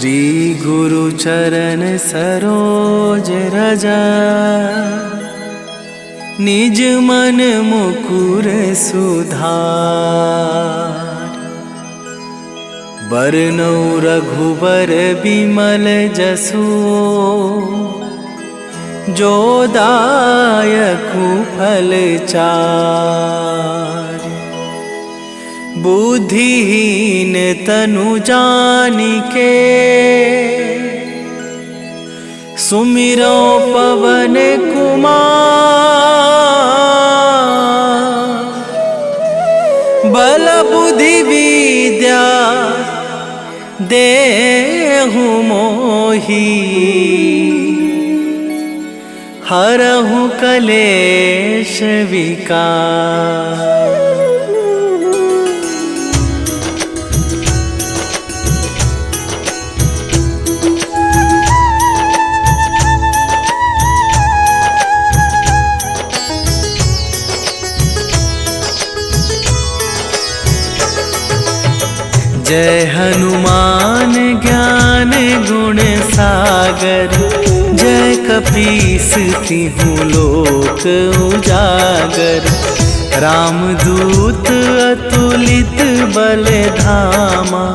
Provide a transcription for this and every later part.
श्री गुरु चरण सरोज रजा, निज मन मुकुर सुधार। बरनौ रघुबर बिमल जसु, जो दायकु फल चार। बुद्धिहीन तनु जानिके, सुमिरो पवन कुमार। बल बुद्धि विद्या देहु मोहि, हरहु कलेश विकार। जय हनुमान ज्ञान गुण सागर, जय कपीस तिहु लोक उजागर। रामदूत अतुलित बल धामा,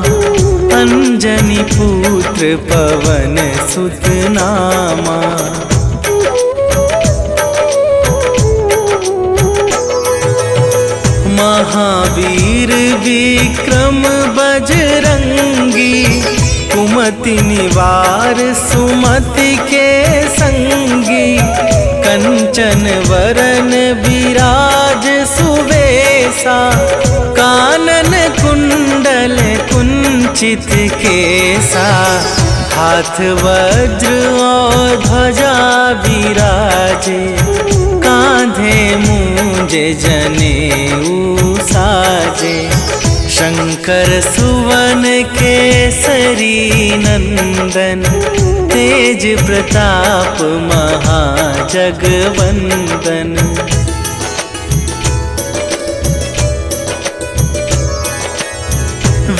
अंजनी पुत्र पवन सुत नामा। महावीर विक्रम बजरंगी, कुमति निवार सुमति के संगी। कंचन वरन विराज सुवेशा, कानन कुंडल कुंचित केसा। हाथ वज्र और ध्वजा विराजे, कांधे मूंजे जनेऊ साजे। शंकर सुवन केसरी नंदन, तेज प्रताप महाजगवंदन।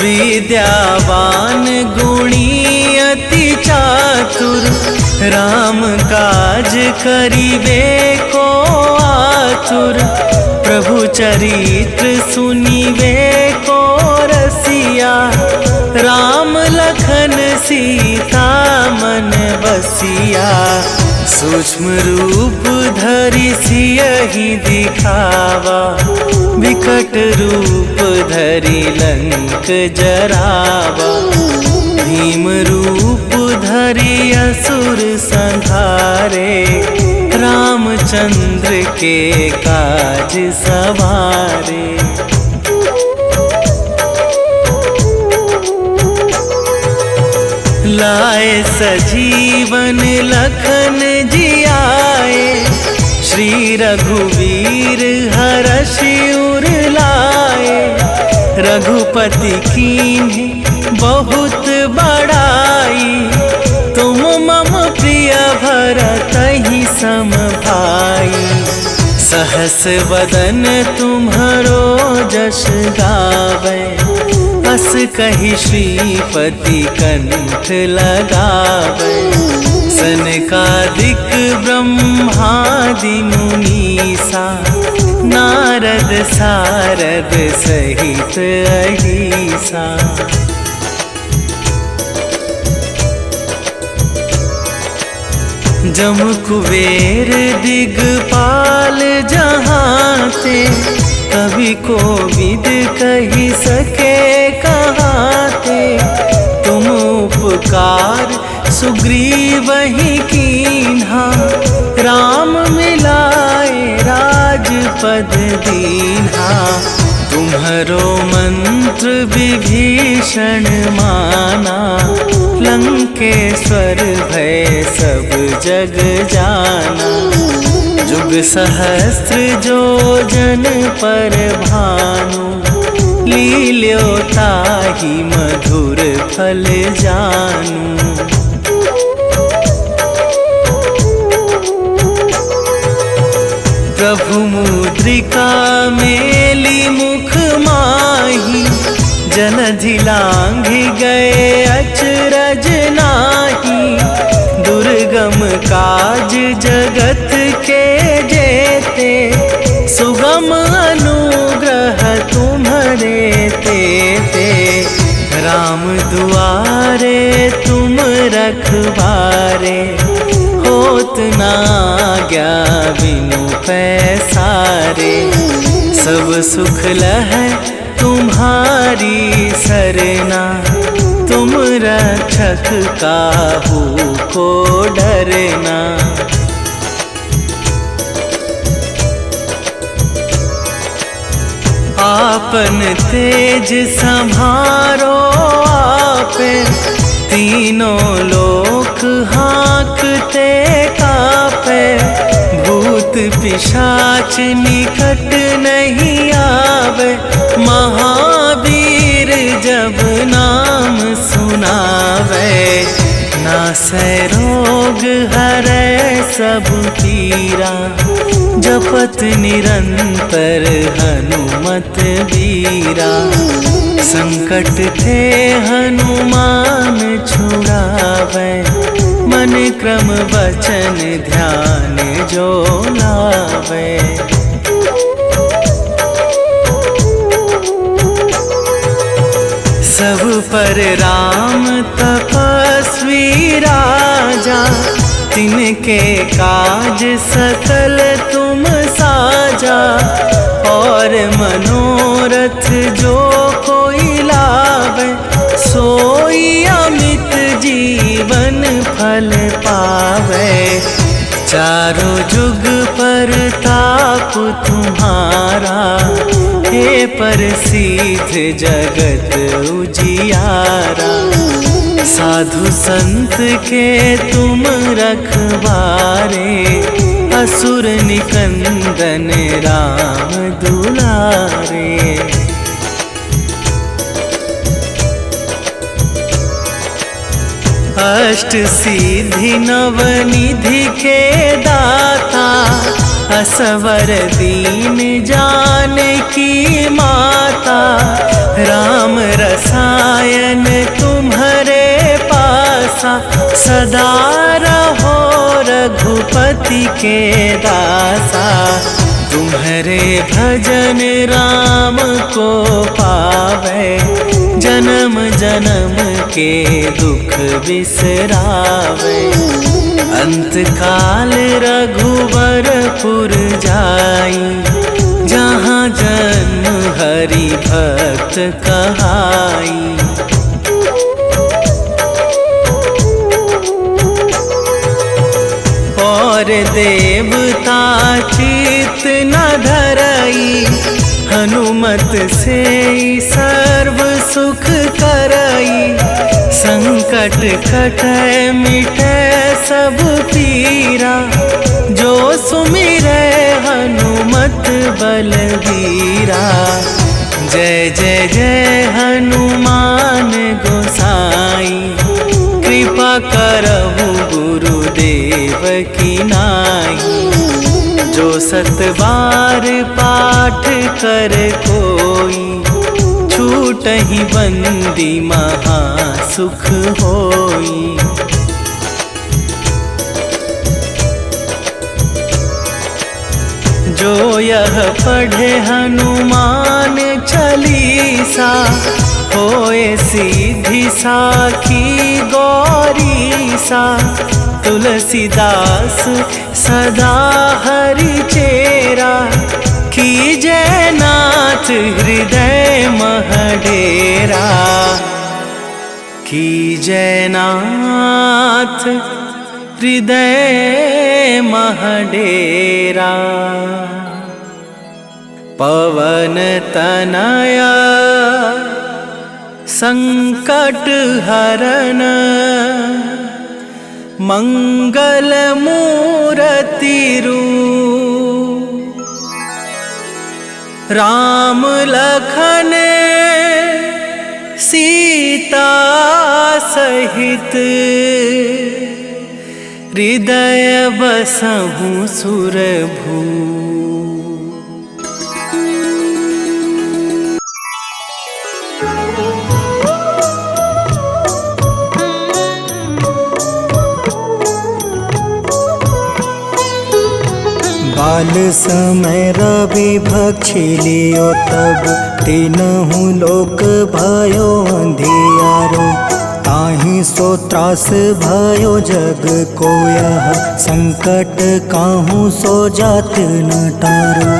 विद्यावान गुणी अति चातुर, राम काज करिबे को आतुर। प्रभु चरित्र सुनिबे को रसिया, राम लखन सीता मन बसिया। सूक्ष्म रूप धरि सियहि दिखावा, विकट रूप धरि लंक जरावा। भीम रूप धरि असुर संहारे, रामचंद्र के काज सवारे। लाए सजीवन लखन जियाए, श्री रघुवीर हरषि उर लाए। रघुपति कीन्ही बहुत बड़ाई, तुम मम प्रिय भरतहि सम भाई। सहस वदन तुम्हरो जस गावै, अस कहि श्रीपति कंठ लगावै। सनकादिक ब्रह्मादि मुनीसा, नारद सारद सहित अहिसा। जम कुबेर दिगपाल जहांते, कवि कोविद कहि सके कहाते। तुम उपकार सुग्रीवहि कीन्हा, राम मिलाए राजपद दीन्हा। तुम्हरो मंत्र विभीषण माना, लंकेश्वर भय सब जग जाना। जुग सहस्त्र जो जन पर भानु, लील्यो ताहि मधुर फल जानू। प्रभु मुद्रिका मेली मुख माही, जन जलधि लांघि गए अचरज नाही, दुर्गम काज जगत के जेते, सुगम अनुग्रह तुम्हारे तेते। राम दुआरे तुम रखवारे, होत ना आज्ञा बिनु पैसारे। सब सुख लहै तुम्हारी सरना, तुम रक्षक काहू को डरना। आपन तेज संभारो आपे, तीनों लोक हाँकते कापे। भूत पिशाच निकट नहीं आवे, महावीर जब नाम सुनावे। नासै रोग हरै सब पीरा, जपत निरंतर हनुमत बीरा। संकट ते हनुमान छुड़ावे, मन क्रम वचन ध्यान जो लावे। सब पर राम तपस्वी राजा, तिनके काज सकल तुम साजा। और मनोरथ जो कोई लावे, सोई अमित जीवन फल पावे। चारों जुग पर ताप तुम्हारा, हे प्रसिद्ध जगत उजियारा। साधु संत के तुम रखवारे, असुर निकंदन राम दुलारे। अष्ट सिद्धि नवनिधि के दाता, असवर दीन जानकी माता। राम रसायन तुम्हारे पासा, सदा रहो रघुपति के दासा। तुम्हारे भजन राम को पावे, जन्म जन्म के दुख बिसरावे। अंत काल रघुवरपुर जाई, जहाँ जन्म हरि भक्त कहाई। और देवता चित न धरई, हनुमत से सर्व सुख करई। संकट कटै मिटै सब पीरा, जो सुमिरै हनुमत बलबीरा। जय जय जय हनुमान गोसाई, कृपा करहु गुरुदेव की नाई। जो सत बार पाठ कर कोई, छूटहि बंदी महा सुख होई। जो यह पढ़े हनुमान चालीसा, होए सीधी साखी गौरीसा। तुलसीदास सदा हरि चेरा, कीजय नाथ हृदय मह डेरा। कीजय नाथ हृदय मह डेरा। पवन तनया संकट हरन, मंगल मूर्ति रूप। राम लखन सीता सहित, हृदय बसहु सुरभू। काल समय रवि भक्षी लियो तब तीनहु लोक भयो अंधियारो। ताहि सो त्रास भयो जग को यह संकट काहू सो जात न टारो।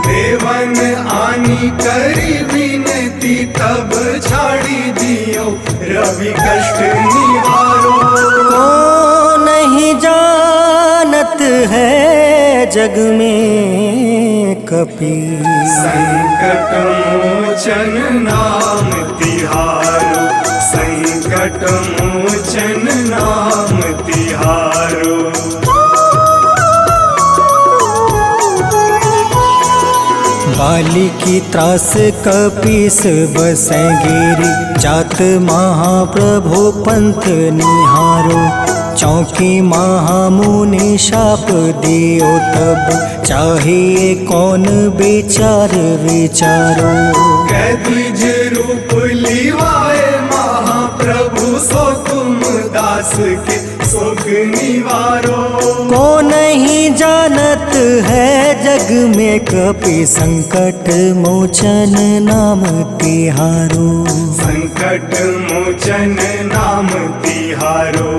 देवन आनी करी विनती तब छाड़ी दियो रवि कष्ट निवारो। को नहीं जानत है जग में कपि संकट मोचन नाम तिहारो। संकट मोचन नाम तिहारो। बाली की त्रास कपीस बसै गिरी जात महाप्रभु पंथ निहारो। चौकी महामुनि शाप दियो तब चाहिए कौन विचार विचारो। कैद्विज रूप लिवाए महाप्रभु सो तुम दास के शोक निवारो। को नहीं जानत है जग में कपि संकट मोचन नाम तिहारो। संकट मोचन नाम तिहारो।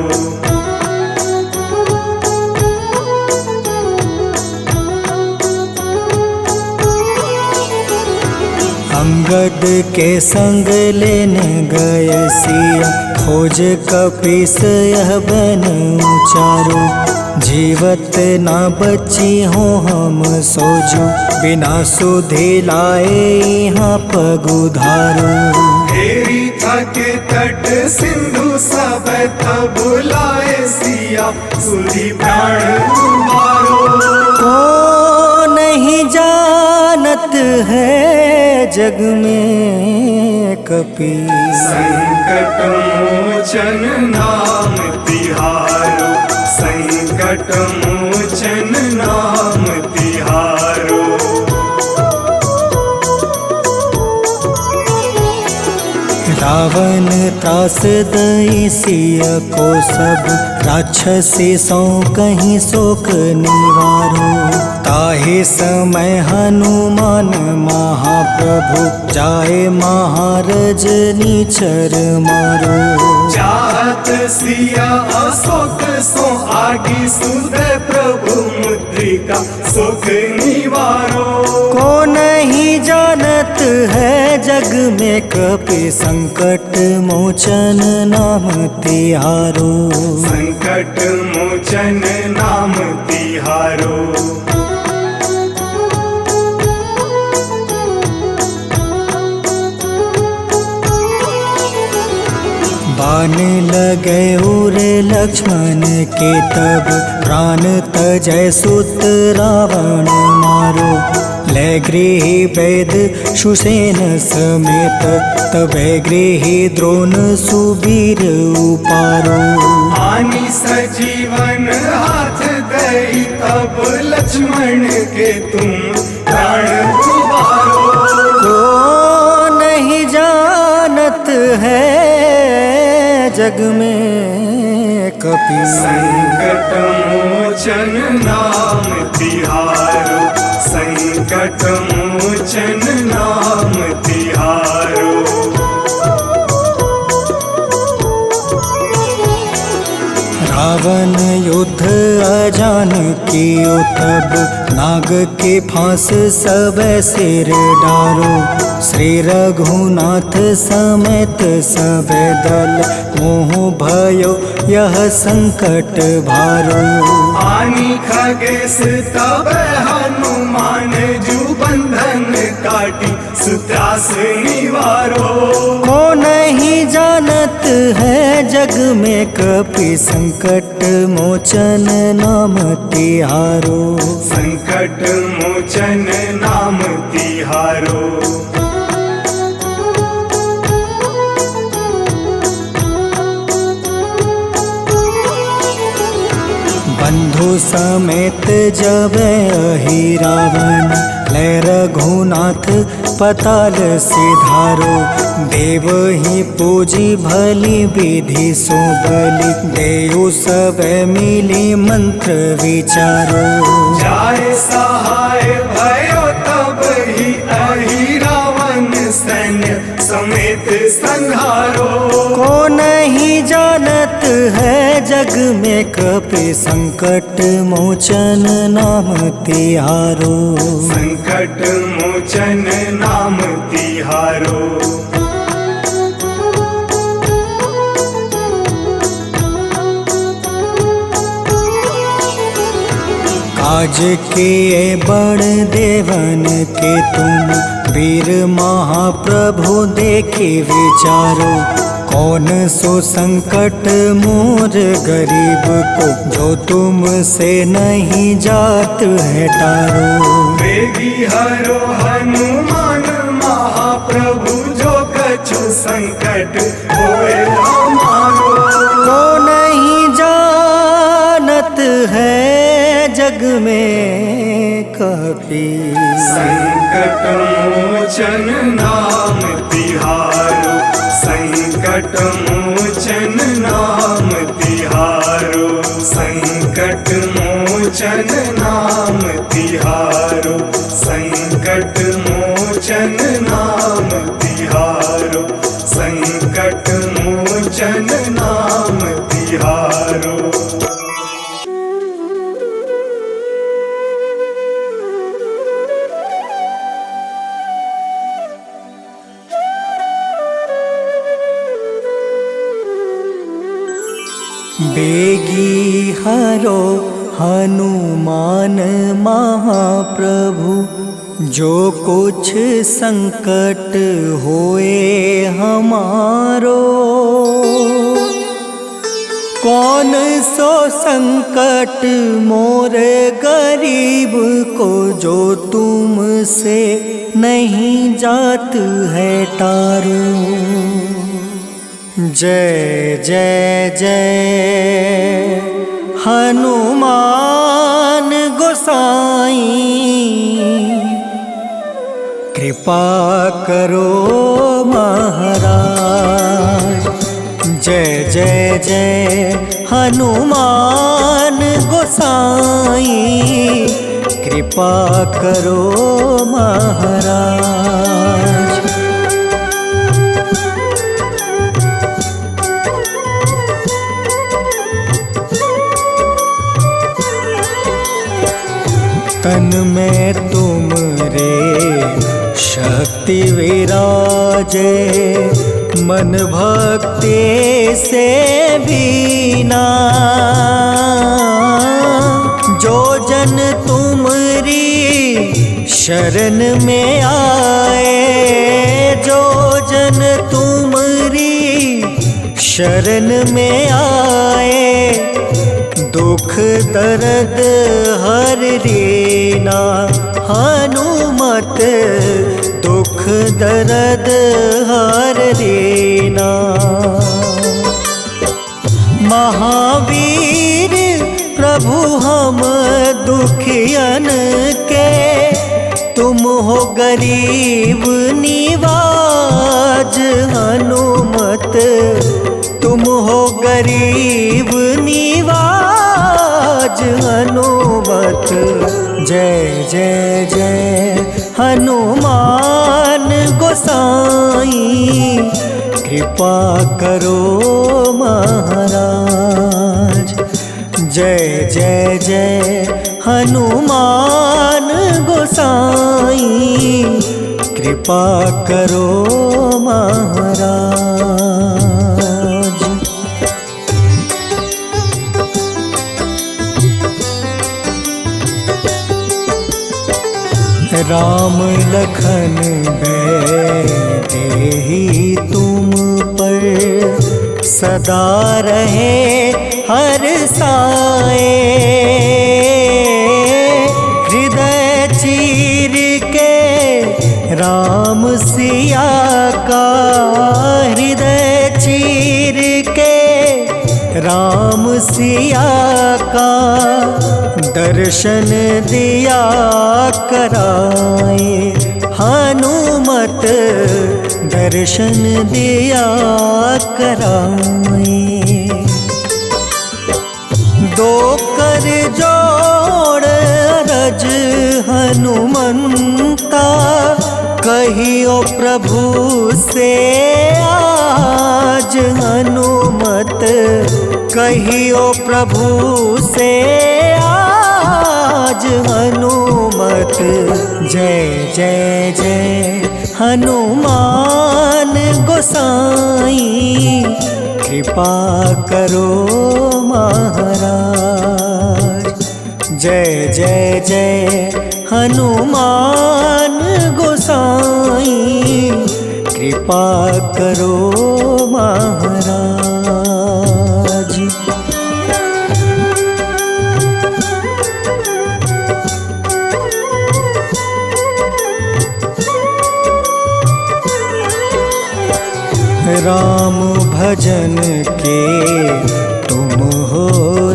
अंगद के संग लेने गए सिया खोज कपीस यह बन उचारो। जीवत ना बची हो हम सोजो बिना सुधि लाए यहाँ पग उधारो। हेरी थके तट सिंधु सब तब लाए सिया सुधि प्राण तुम्हारो। को नहीं जानत है जग में कपि संकट मोचन नाम तिहारो। संकट मोचन नाम तिहारो। रावण त्रास दई सिया को सब राक्षसी सौ कहीं शोक निवारो। ताहे समय हनुमान महाप्रभु जाए महारज नीचर मारो। चाहत सिया अशोक सो आगी सुदय प्रभु मुद्रिका शोक निवारो। को नहीं जानत है जग में कपि संकट मोचन नाम तिहारो। संकट मोचन नाम तिहारो। बाण लगे उरे लक्ष्मण के तब प्राण तजय सुत रावण मारो। ले गृही वैद सुसेन समेत तबे गृही द्रोण सुबीर उपारो। आनी सजीवन हाथ दई तब लक्ष्मण के तुम प्राण उबारो। को नहीं जानत है जग में कपि संकट मोचन नाम तिहारो। संकट मोचन नाम तिहारो। रावण युद्ध अजान कियो तब नाग के फांस सब सिर डारो। श्री रघुनाथ समेत सब दल मोह भयो यह संकट भारो। आनी खगेश तब हनुमान जू बंधन काटी सुत्रास निवारो। को नहीं जानत है जग में कपि संकट मोचन नाम तिहारो। संकट मोचन नाम तिहारो। बंधु समेत जब अहि रावण ले रघुनाथ पताल सिधारो। देव ही पूजी भली विधि सो बलि, देव सब मिली मंत्र विचारो। जाय सहाय भयो तब ही अहि रावण सैन्य समेत संहारो। को नहीं जानत है जग में कपि संकट मोचन नाम तिहारो। संकट मोचन नाम तिहारो। काज किए बड़ देवन के तुम, वीर महाप्रभु देखे विचारो। कौन सो संकट मोर गरीब को, जो तुमसे नहीं जात है टारो। वेगी हरो हनुमान महाप्रभु, जो कछु संकट होए हमारो। को नहीं जानत है जग में कपि, संकट मोचन नाम तिहारो। संकट मोचन नाम तिहारो। संकट मोचन नाम तिहारो। संकट मोचन नाम तिहारो। संकट मोचन नाम तिहारो। बेगी हरो हनुमान महाप्रभु, जो कुछ संकट होए हमारो। कौन सो संकट मोर गरीब को, जो तुमसे नहीं जात है टारो। जय जय जय हनुमान गोसाई, कृपा करो महाराज। जय जय जय हनुमान गोसाई, कृपा करो महाराज। तन में तुम रे शक्ति विराजे, मन भक्ति से बीना। जो जन तुमरी शरण में आए, जो जन तुमरी शरण में आए, दुख दर्द हर रीना। हनुमत दुख दर्द हर रीना। महावीर प्रभु हम दुखियन के, तुम हो गरीब निवाज। हनुमत तुम हो गरीब निवाज। हनुमत जय जय जय हनुमान गोसाई, कृपा करो महाराज। जय जय जय हनुमान गोसाई, कृपा करो महाराज। राम लखन देहि तुम पर, सदा रहे हर साए। हृदय चीर के राम सिया का, हृदय चीर के राम सिया का, दर्शन दिया कराए। हनुमान हनुमत दर्शन दिया कराए। दो कर जोड़ अरज हनुमंता, कहियो प्रभु से आज हनुमत, कहियो प्रभु से आज हनुमत। जय जय जय हनुमान गोसाई, कृपा करो महाराज। जय जय जय हनुमान गोसाई, कृपा करो महाराज। राम भजन के तुम हो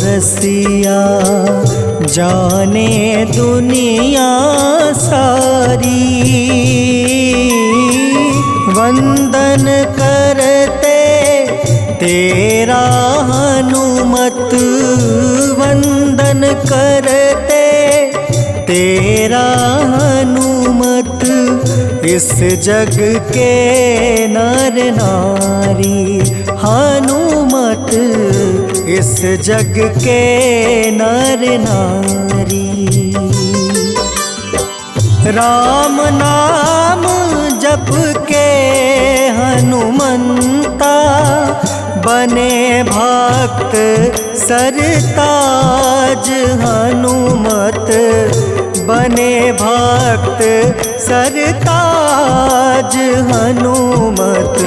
रसिया, जाने दुनिया सारी। वंदन करते तेरा हनुमत, वंदन करते तेरा हनुमत। इस जग के नर नारी हनुमत, इस जग के नर नारी। राम नाम जप के हनुमंता, बने भक्त सरताज हनुमत, बने भक्त सरताज हनुमत।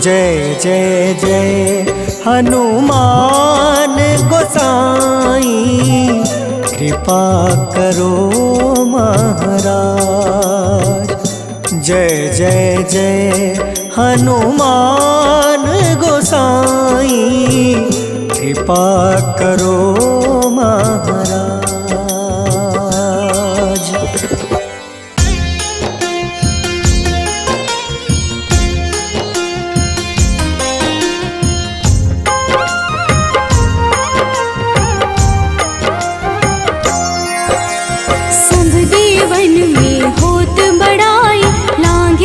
जय जय जय हनुमान गोसाई, कृपा करो महाराज। जय जय जय हनुमान गोसाई, कृपा करो महाराज।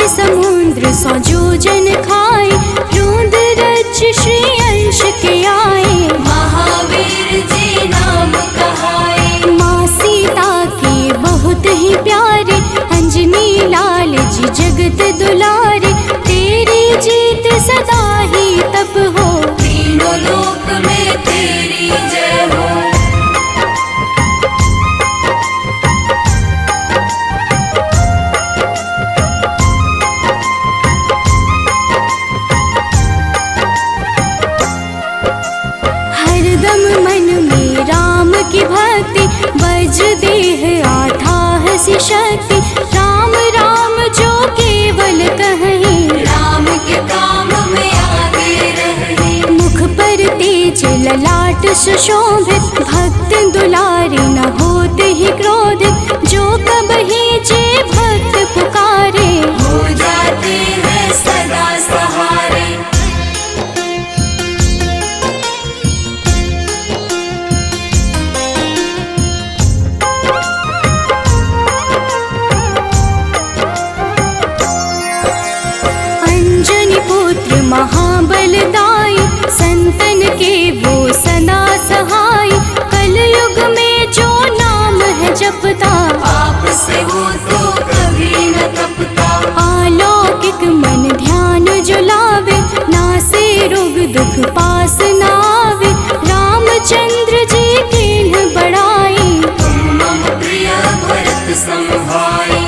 समुद्र सौ जोजन खाए, रोंद रज श्री अंश के आए। महावीर जी नाम कहाए, माँ सीता के बहुत ही प्यारे, अंजनी लाल जी जगत दुलारे। तेरी जीत सदा ही तब हो, तीनों लोक में तेरी जय हो। की भक्ति वज्र देह आठाह सी शक्ति, राम राम जो केवल कहीं, राम के काम में आगे रहे। मुख पर तेज ललाट सुशोभित, भक्त दुलारे न होते ही क्रोधित। जो कबहि जे भक्त पुकारे, हो जाते हैं सदा सहारे। महाबलदाई, संतन के वो सदा सहाय। कलयुग में जो नाम है जपता, पाप से वो तो कभी न तपता। अलौकिक मन ध्यान जो लावे, नासे रोग दुख पास न आवे। रामचंद्र जी किन्ह बड़ाई, तुम मम प्रिय भरत सम भाई।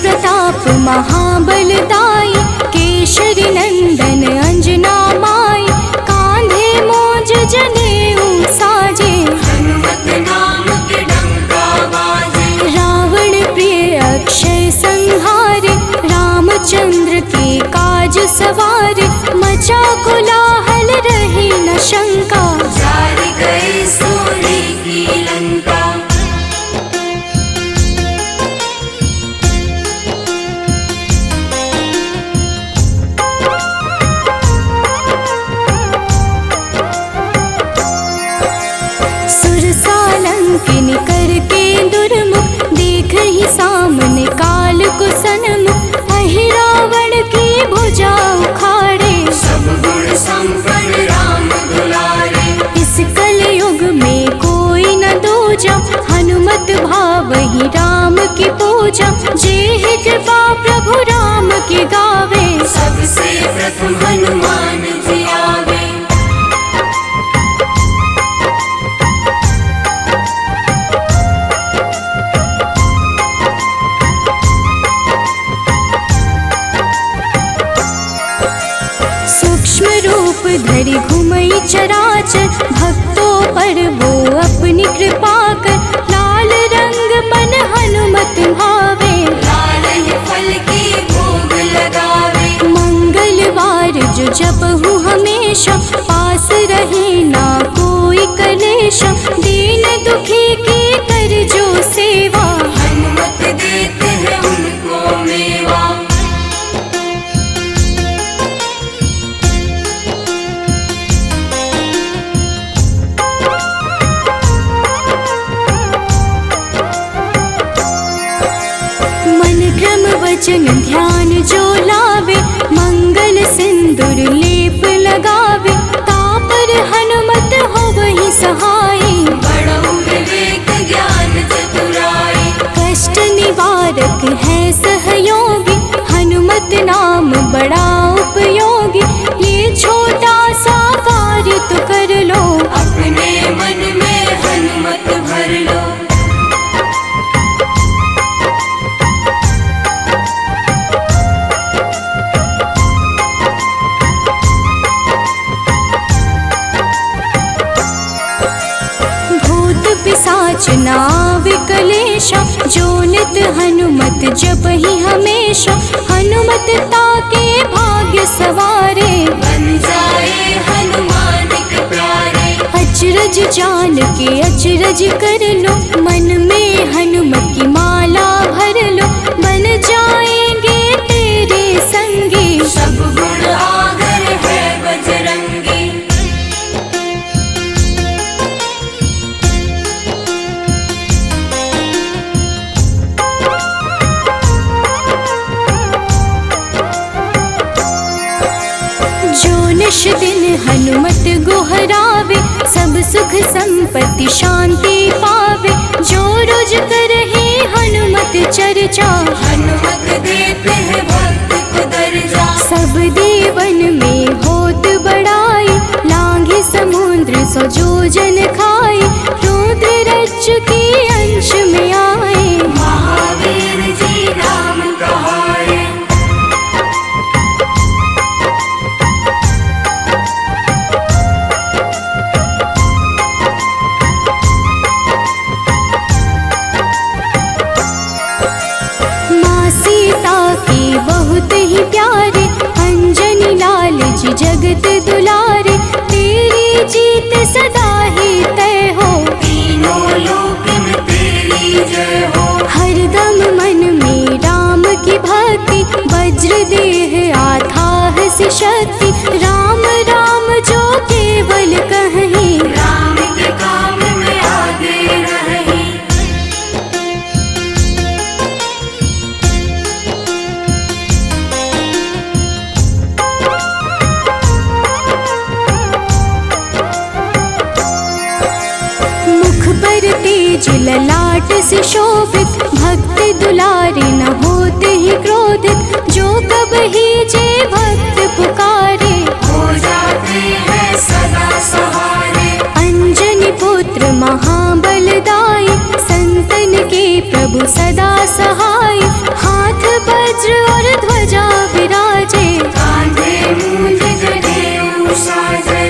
प्रताप महाबलदाई, केशरी नंदन अंजना माई। कांधे मोज जने सवार, मचा कोलाहल रही न शंका, जार गए सूर्य की लंका। सुरसालंकिनी करके दुर्मुख, देख ही सामने काल को सन्मुख, अहिरावण की भुजा उखाड़े, सब गुण संपन्न राम दुलारे। इस कलयुग में कोई न दूजा, हनुमत भावहि राम की पूजा, जेहि कृपा प्रभु राम की गावे, सबसे प्रथम हनुमान जी आवे। सूक्ष्म रूप धरि घुमई चराचर, भक्तों पर वो अपनी कृपा कर, लाल रंग मन हनुमत भावे, लाल ही फल की भोग लगावे। मंगलवार जो जपहु हमेशा, पास रहे ना कोई कलेशा, दीन दुखी की कर जो सेवा, हनुमत देते हैं उनको मेवा। मन क्रम वचन ध्यान जो लावे, मंगल सिंदूर लेप लगावे, तापर हनुमत हो वही सहाय, बड़ऊ विवेक ज्ञान चतुराई। कष्ट निवारक है सहयोगी, हनुमत नाम बड़ा उपयोगी, ये छोटा सा कार्य तो कर लो, अपने मन में हनुमत भर लो। भूत पिशाच नाव कलेशा, जो नित हनुमत जपहि हमेशा, हनुमत ताके भाग्य सवारे, बन जाए हनुमान के प्यारे। अचरज जान के अचरज कर लो, मन में हनुमत की माला भर लो, बन जाएंगे तेरे संगी, सब गुण आगर है बजरंगी। जो निश दिन हनुमत गोहरावे, सब सुख संपत्ति शांति पावे, जो रोज करहे हनुमत चर्चा, हनुमत देते हैं भक्त को दर्जा। सब देवन में होत बड़ाई, लांघे समुद्र सो जो जन खाए, रुद्र रज के अंश में आए, महावीर जी राम कहाए। माँ सीता के बहुत ही प्यारे, अंजनी लाल जी जगत दुलारे, तेरी जीत सदा ही तय हो, तीनों लोक में तेरी जय हो। हरदम मन में राम की भक्ति, वज्र देह आथाह सी शक्ति, राम राम जो केवल कहीं, राम के काम में आगे रही। मुख पर तेज ललाट से शोभित, भक्त दुलारे न होते ही क्रोधित, जो कब ही जे भक्त पुकारे, हो जाते हैं सदा सहारे। अंजनी पुत्र महाबलदाई, संतन के प्रभु सदा सहाय, हाथ वज्र और ध्वजा विराजे, कांधे मूंज जनेऊ साजे।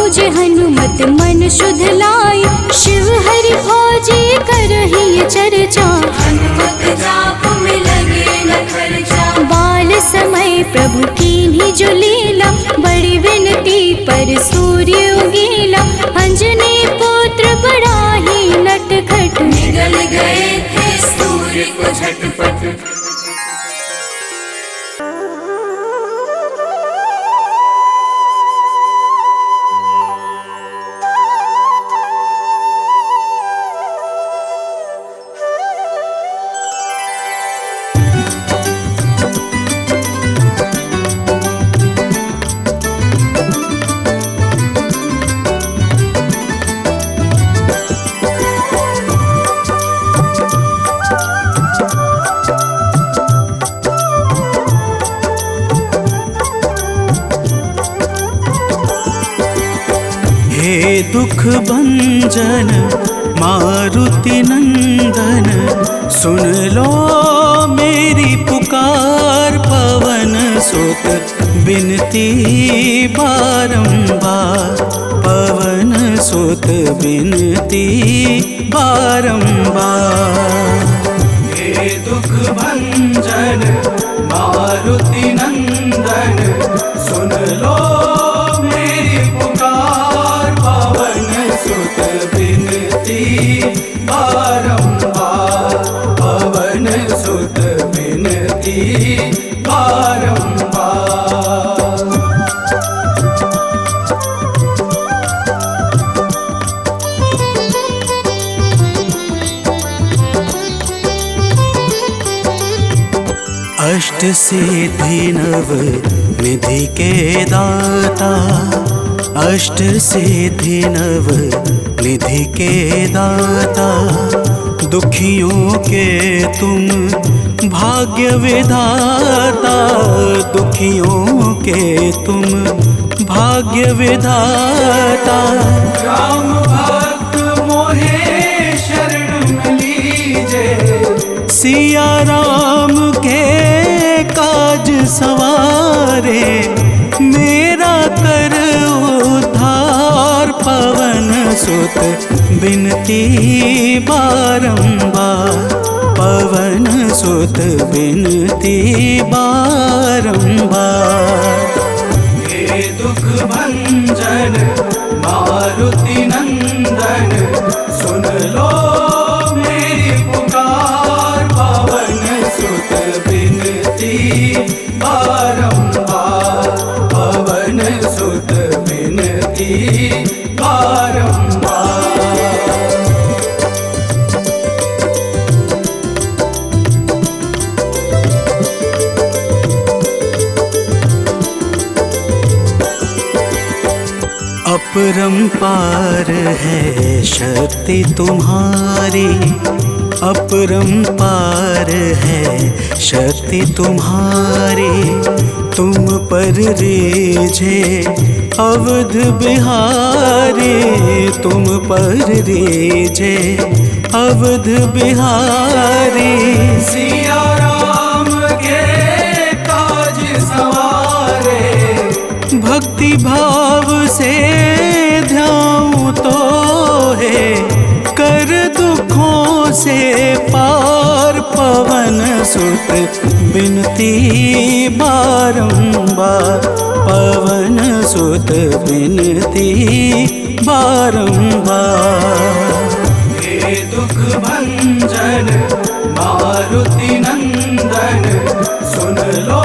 जे हनुमत मन शुद्ध लाई, शिव हरि भोजे करहि चर्चा। हनुमत जाप में लगे न खर्चा, बाल समय प्रभु कीन्ही जो लीला, बड़ी विनती पर सूर्य उगीला। अंजनी पुत्र बड़ा ही नटखट, निगल गए थे सूर्य को झटपट। हे दुख भंजन मारुति नंदन, सुन लो मेरी पुकार। पवन सुत बिनती बारंबार, पवन सुत बिनती बारंबार। हे दुख भंजन मारुति नंदन, सुन लो मेरी पुकार। पवन सुत बिनती बारंबार, पवन सुत बिनती बारंबार। अष्ट सिद्धि नव निधि के दाता, अष्ट सिद्धि नव निधि के दाता। दुखियों के तुम भाग्य विधाता, दुखियों के तुम भाग्य विधाता। राम भक्त मोहे शरण लीजे, सिया राम के काज सवारे। मेरा कर उद्धार, पवन सुत बिनती बारंबार, पवन सुत बिनती बारंबार। हे दुख भंजन मारुति नंदन, सुन लो मेरी पुकार। पवन सुत बिनती बारंबार, पवन सुत बिनती बारंबार। अपरंपार है शक्ति तुम्हारी, अपरंपार है शक्ति तुम्हारी। तुम पर रीझे अवध बिहारी, तुम पर रीझे अवध बिहारी। सिया राम के काज सवारे, भक्ति भाव से ध्याऊं तो है कर दुखों से पार। पवन सुत बिनती बारंबार, पवन सुत बिनती बारंबार। हे दुख भंजन मारुति नंदन, सुन लो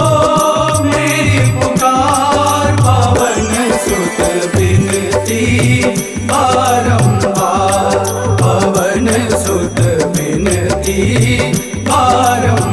मेरी पुकार। पवन सुत बिनती बारंबार, पवन सुत बिनती बारंबार।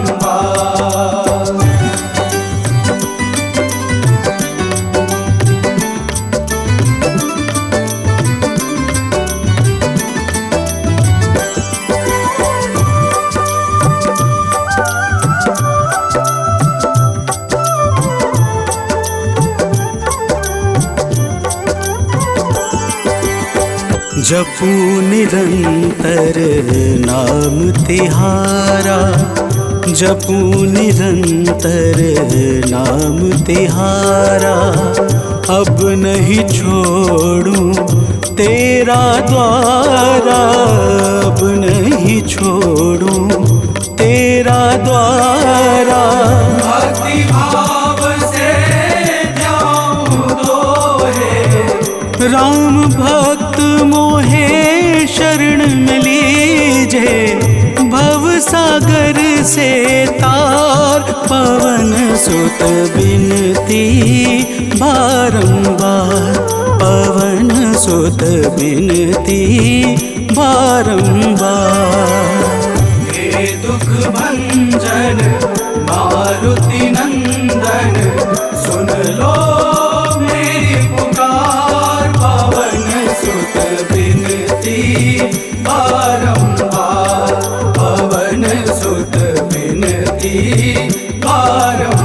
जपू निरंतर नाम तिहारा, जपूं निरंतर नाम तिहारा, अब नहीं छोड़ूं तेरा द्वारा, अब नहीं छोड़ूं तेरा द्वारा। भक्ति भाव से जाऊं दोहे, राम भक्त मोहे शरण में लीजे, भव सागर से तार पवन सुत बिनती बारंबार, पवन सुत बिनती बारंबार। हे दुख भंजन मारुति नंदन, सुन लो मेरी पुकार, पवन सुत बिनती बारंबार, पवन सुत बिनती बारंबार।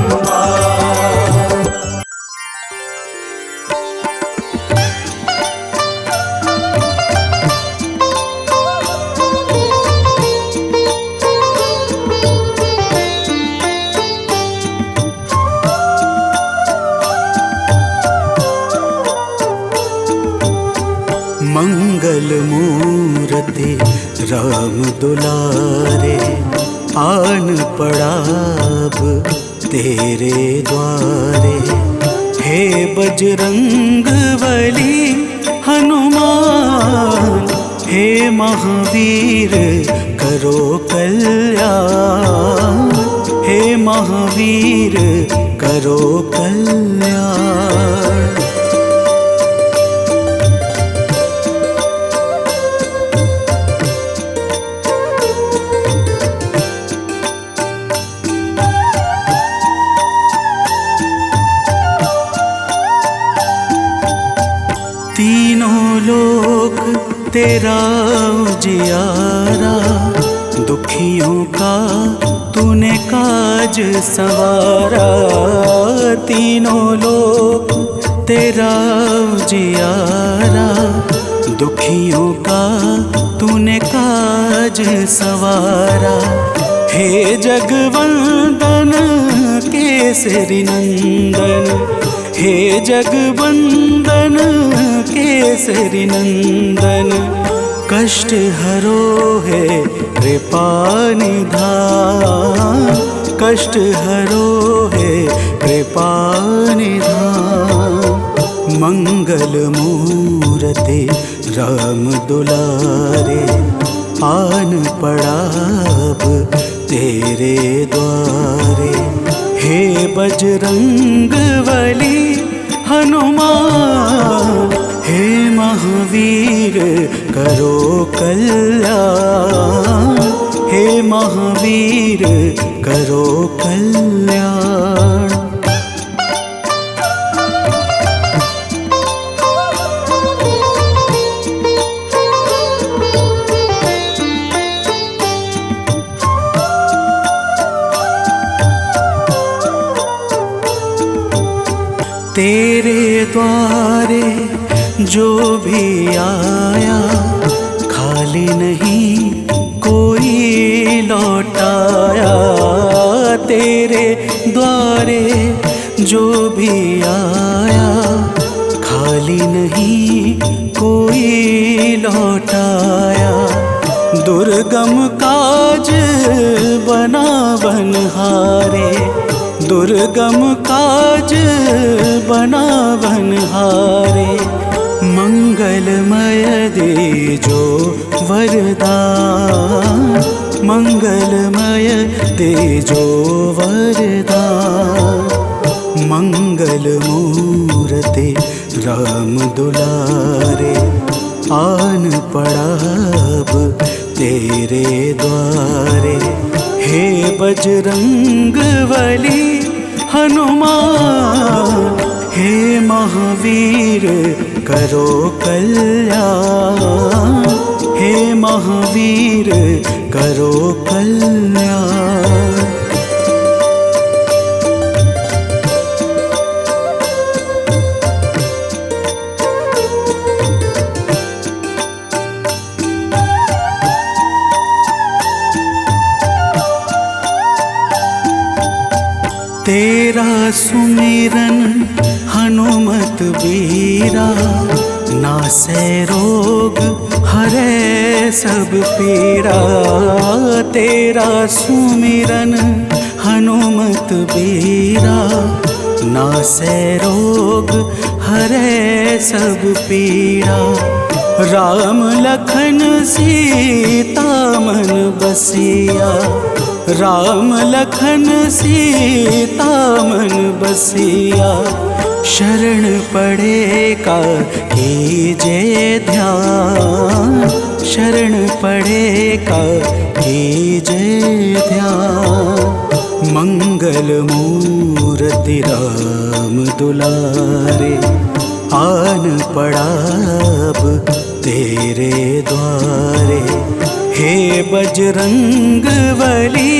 मंगल मूर्ति राम दुलारे, आन पड़ाब तेरे द्वारे। हे बजरंग बली हनुमान, हे महावीर करो कल्याण, हे महावीर करो कल्याण। तीनों लोक तेरा उजियारा, दुखियों का तूने काज सवारा। तीनों लोक तेरा उजियारा, दुखियों का तूने काज सवारा। हे जगवंदन केसरी नंदन, हे जगवंदन केसरी नंदन, कष्ट हरो है कृपा निधान, कष्ट हरो है कृपा निधान। मंगल मूर्ति राम दुलारे, आन पड़ाब तेरे द्वारे। हे बजरंग बली हनुमान, हे महावीर करो कल्याण, हे महावीर करो कल्याण। तेरे द्वारे जो भी आया, खाली नहीं कोई लौटाया। तेरे द्वारे जो भी आया, खाली नहीं कोई लौटाया। दुर्गम काज बना बनहारे, दुर्गम काज बना बनहारे। मंगलमय दे जो वरदान, मंगलमय दे जो वरदान। मंगल मूर्ति राम दुलारे, आन पड़ाब तेरे द्वारे। हे बजरंग बली हनुमान, हे महावीर करो कल्याण, हे महावीर करो कल्याण। सुमिरन हनुमत बीरा, नासै रोग हरै सब पीड़ा। तेरा सुमिरन हनुमत बीरा, नासै रोग हरै सब पीड़ा। राम लखन सीता मन बसिया, राम लखन सीता मन बसिया। शरण पड़े का कीजे ध्यान, शरण पड़े का कीजे ध्यान। मंगल मूर्ति राम दुलारे, आन पड़ा अब तेरे द्वारे। हे बजरंग बली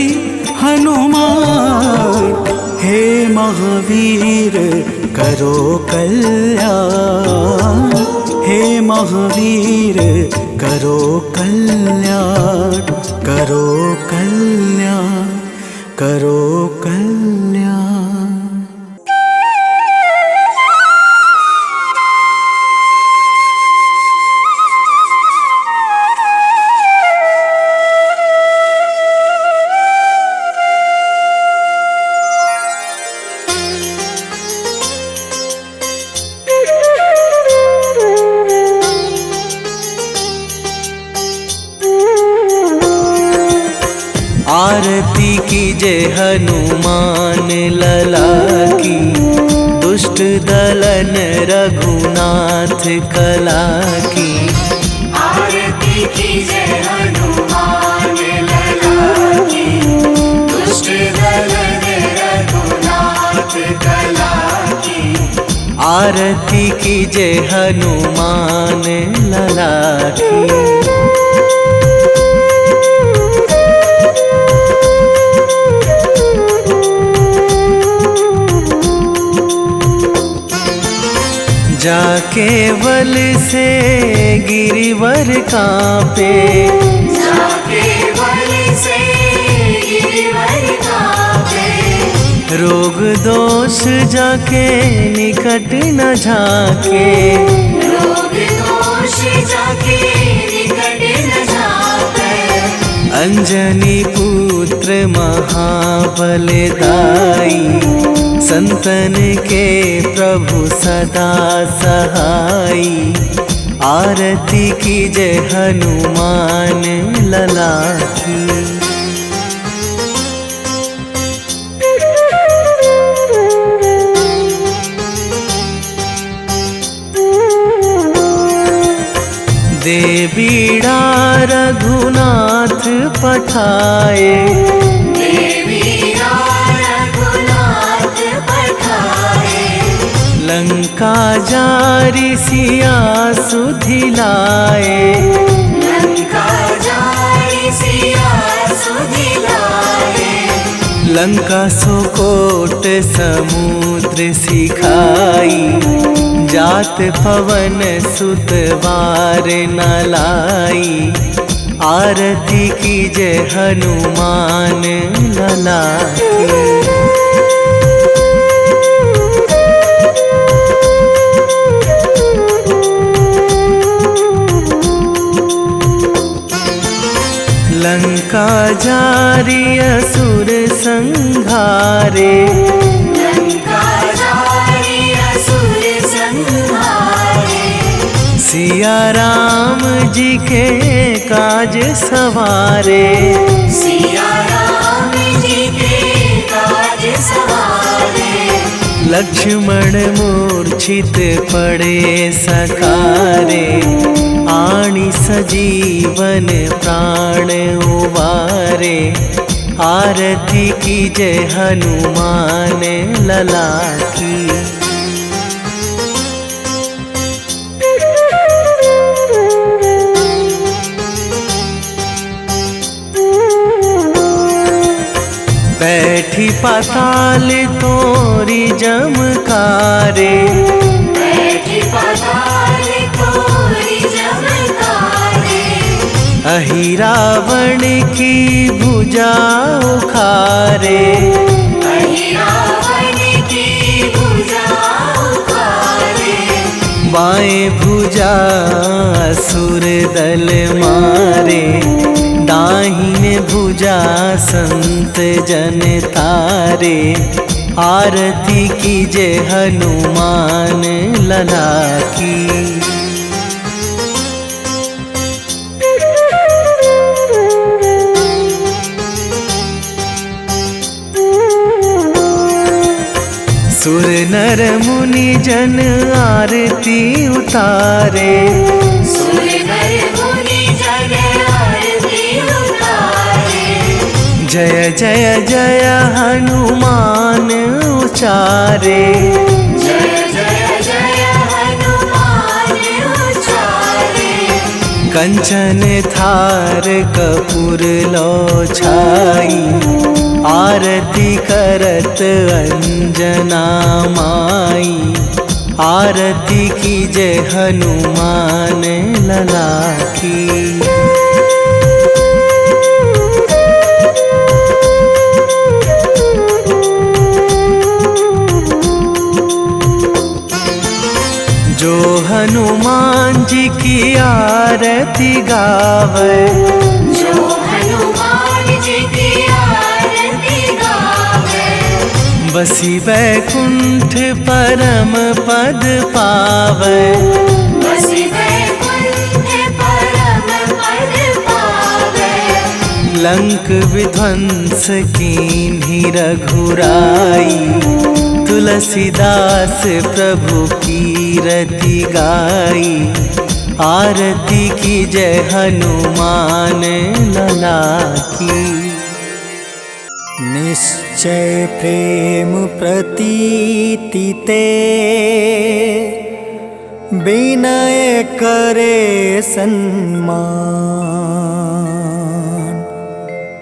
हनुमान, हे महावीर करो कल्याण। हे महावीर करो कल्याण, करो कल्याण, करो कल्याण। आरती कीजे हनुमान लला की, दुष्ट दलन रघुनाथ कला की। आरती कीजे हनुमान लला की, दुष्ट दलन रघुनाथ कला की। आरती कीजे हनुमान लला की। जाके बल से गिरिवर कांपे, जाके बल से गिरिवर कांपे। रोग दोष जाके निकट न झाके, रोग दोष जाके निकट न झाके। अंजनी पुत्र महाबलदाई, संतन के प्रभु सदा सहाई। आरती कीजे हनुमान लला की। दे बीड़ा रघुनाथ पठाए, लंका जारी सिया सुधिलाए, लंका जारी सिया सुधिलाए। लंका सोकोट समुद्र सिखाई, जात पवन सुत वार न लाई। आरती कीजे हनुमान लला की। लंका जारी असुर संहारे, लंका जारी असुर संहारे। सिया राम जी के काज सवारे, सिया राम जी के काज सवारे। लक्ष्मण मूर्छित पड़े सकारे, आणी सजीवन प्राण उवारे। आरती कीजे हनुमान लला की। बैठी पाताल तोरी जमकारे, बैठी पाताल तोरी जमकारे। अहि रावण की भुजा उखारे, अहि रावण की बाएं भुजा असुर दल मारे, दाहिने भुजा संत जन तारे। आरती कीजे हनुमान लला की। सुर नर मुनि जन आरती उतारे, सुर नर मुनि जन आरती उतारे। जय जय जय हनुमान उचारे, जय जय जय हनुमान उचारे। कंचन थार कपूर लो छाई, आरती करत अंजना माई। आरती कीजे हनुमान लला की। जो हनुमान जी की आरती गावे, जो हनुमान जी की आरती गावे। बसी बैकुंठ परम पद पावे, बसी बैकुंठ परम पद पावे। लंक विध्वंस कीन्ही रघुराई, तुलसीदास प्रभु कीरति गाई। आरती कीजे हनुमान लला की। निश्चय प्रेम प्रतीति ते, विनय करे सन्मान।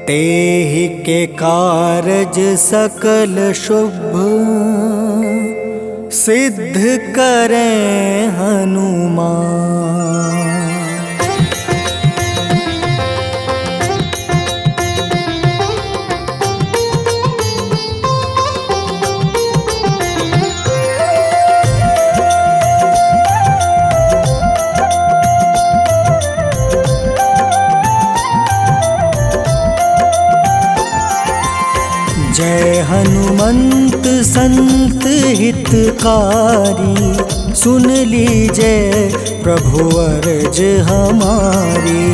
तेहि के कारज सकल शुभ, सिद्ध करें हनुमान। जय हनुमंत संत हितकारी, सुन लीजिए प्रभु अर्ज हमारी।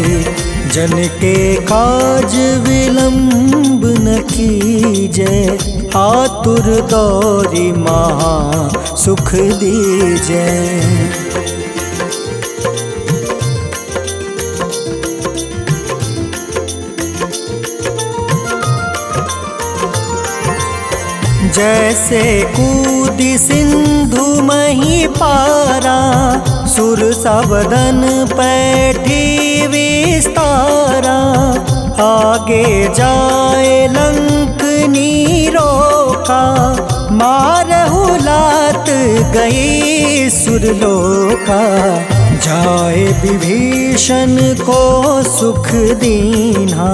जन के काज विलंब न कीजिए, आतुर दौरी महा सुख दीजिए। जैसे कूदी सिंधु मही पारा, सुर सबदन पैठी विस्तारा। आगे जाए लंक नीरोका, मारहु लात गई सुरलोका। जाए विभीषण को सुख दीन्हा,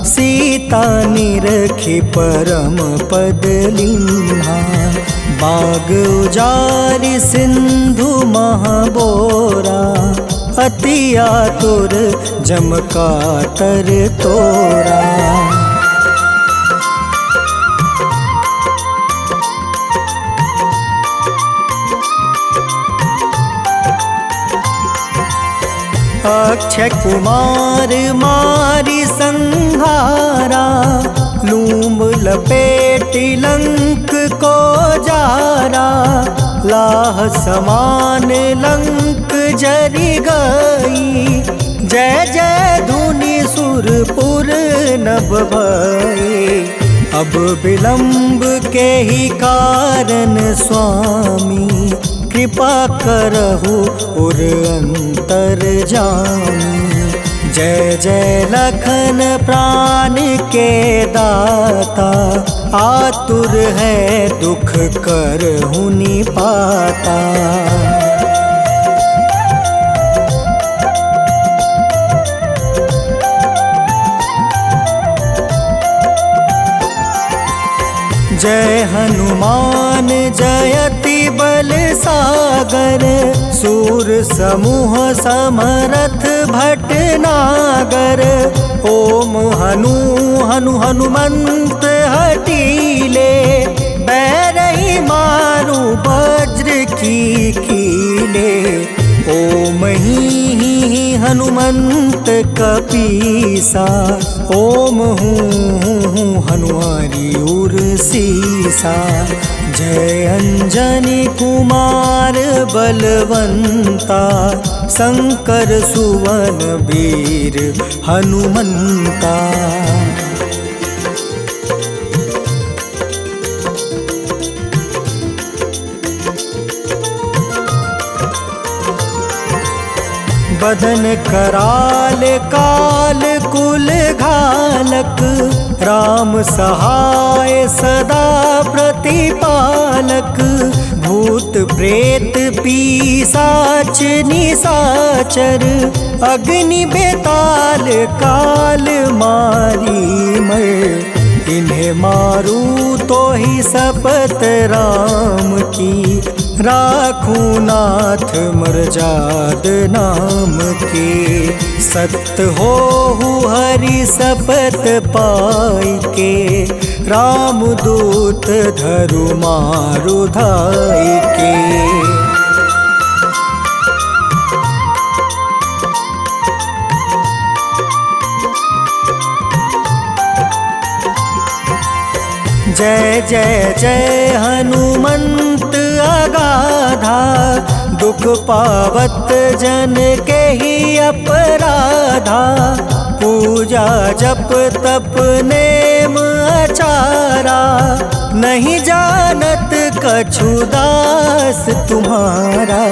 सीता निरखी परम पद लीन्हा। बाग उजारि सिंधु महाबोरा, अति आतुर जम कातर तोरा। अक्षय कुमार मारी संहारा, लूम लपेटी लंक को जारा। लाह समान लंक जरी गई, जय जय धुनि सुरपुर नभ भई। अब विलंब के ही कारण स्वामी, कृपा करहु उर अंतर जामी। जय जय लखन प्राण के दाता, आतुर है दुख करहु निपाता। जय हनुमान जयति बल सागर सूर समूह समरथ भटनागर। ओम हनु हनु हनुमंत हटीले बैरही मारू वज्र की कीले। ओम ही हनुमंत कपीसा ओम हूँ हनुमारी उर सीसा। जय अंजनी कुमार बलवंता शंकर सुवन वीर हनुमंता। बदन कराल काल कुल घालक राम सहाय सदा प्रतिपालक। भूत प्रेत पिशाच निशाचर अग्नि बेताल काल मारी मर। इन्हें मारू तो ही शपथ राम की राखू नाथ मर्जाद नाम के। सत्य हो हरि शपथ पाई के राम दूत धरु मारु धाई के। जय जय जय हनुमंत अगाधा दुख पावत जन के ही अपराधा। पूजा जप तप नेम आचारा नहीं जानत कछु दास तुम्हारा।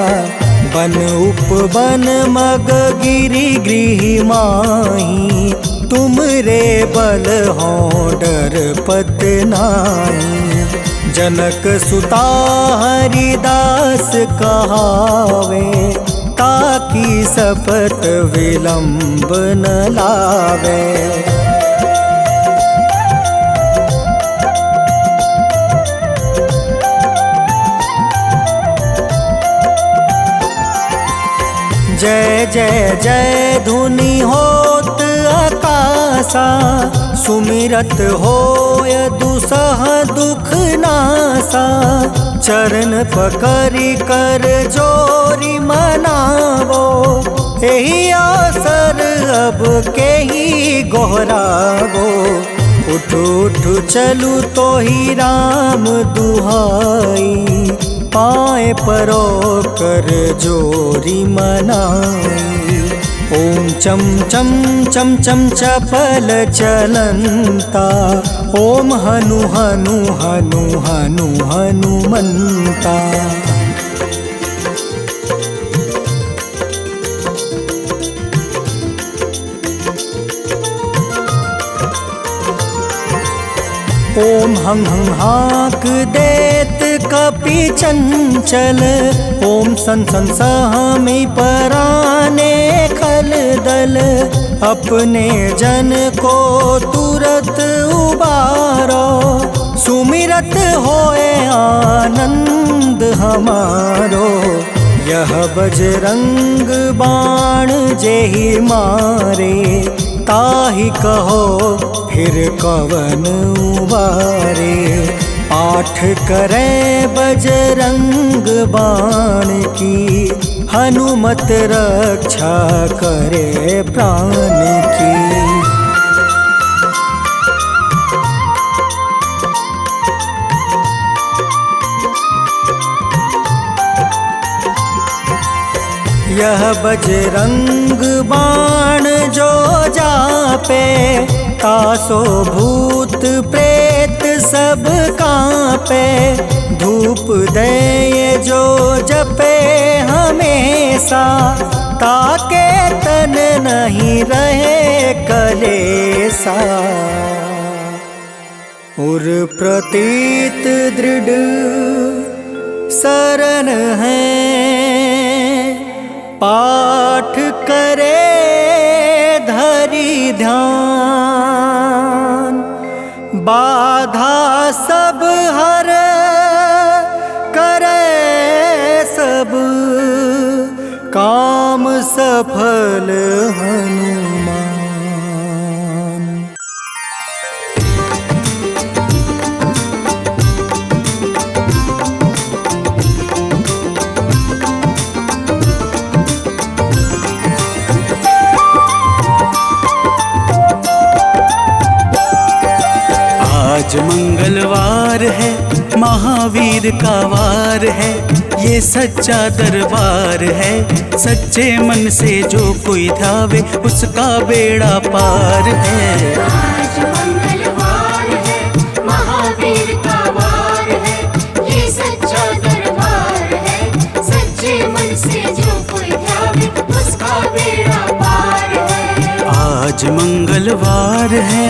बन उपवन मग गिरि गृह माही तुम रे बल हो डर पत नाई। जनक सुता हरिदास कहावे ताकि शपथ विलंब न लावे। जय जय जय धुनि होत आकाशा सुमिरत होय दुसह दुख नासा। चरण पकड़ि कर जोरी मनावो एही अवसर अब के ही गोहरावो। उठ उठ चलू तो ही राम दुहाई पाए परो कर जोरी मनाई। ओम चम चम चम चम चपल चलंता ओम हनु हनु हनु हनु हनुमंता। ओम हं हं हाक देत कपि चंचल। ओम सन सन सहमी पराने खल दल। अपने जन को तुरत उबारो सुमिरत होए आनंद हमारो। यह बजरंग बाण जेहि मारे ताहि कहो फिर कवन उबारे। पाठ करें बजरंग बाण की हनुमत रक्षा करे प्राण की। यह बजरंग बाण जो जापे तासो भूत प्रेत सब कांपे। धूप दे जो जपे हमेशा ताके तन नहीं रहे कलेसा। उर प्रतीत दृढ़ शरण है पाठ करे धरि ध्यान। बाधा सब हर करे काम सफल हनुमान। आज मंगलवार है, महावीर का वार है, ये सच्चा दरबार है। सच्चे मन से जो कोई ध्यावे उसका बेड़ा पार है। आज मंगलवार है, महावीर का वार है, ये सच्चा दरबार है। सच्चे मन से जो कोई ध्यावे उसका बेड़ा पार है। आज मंगलवार है।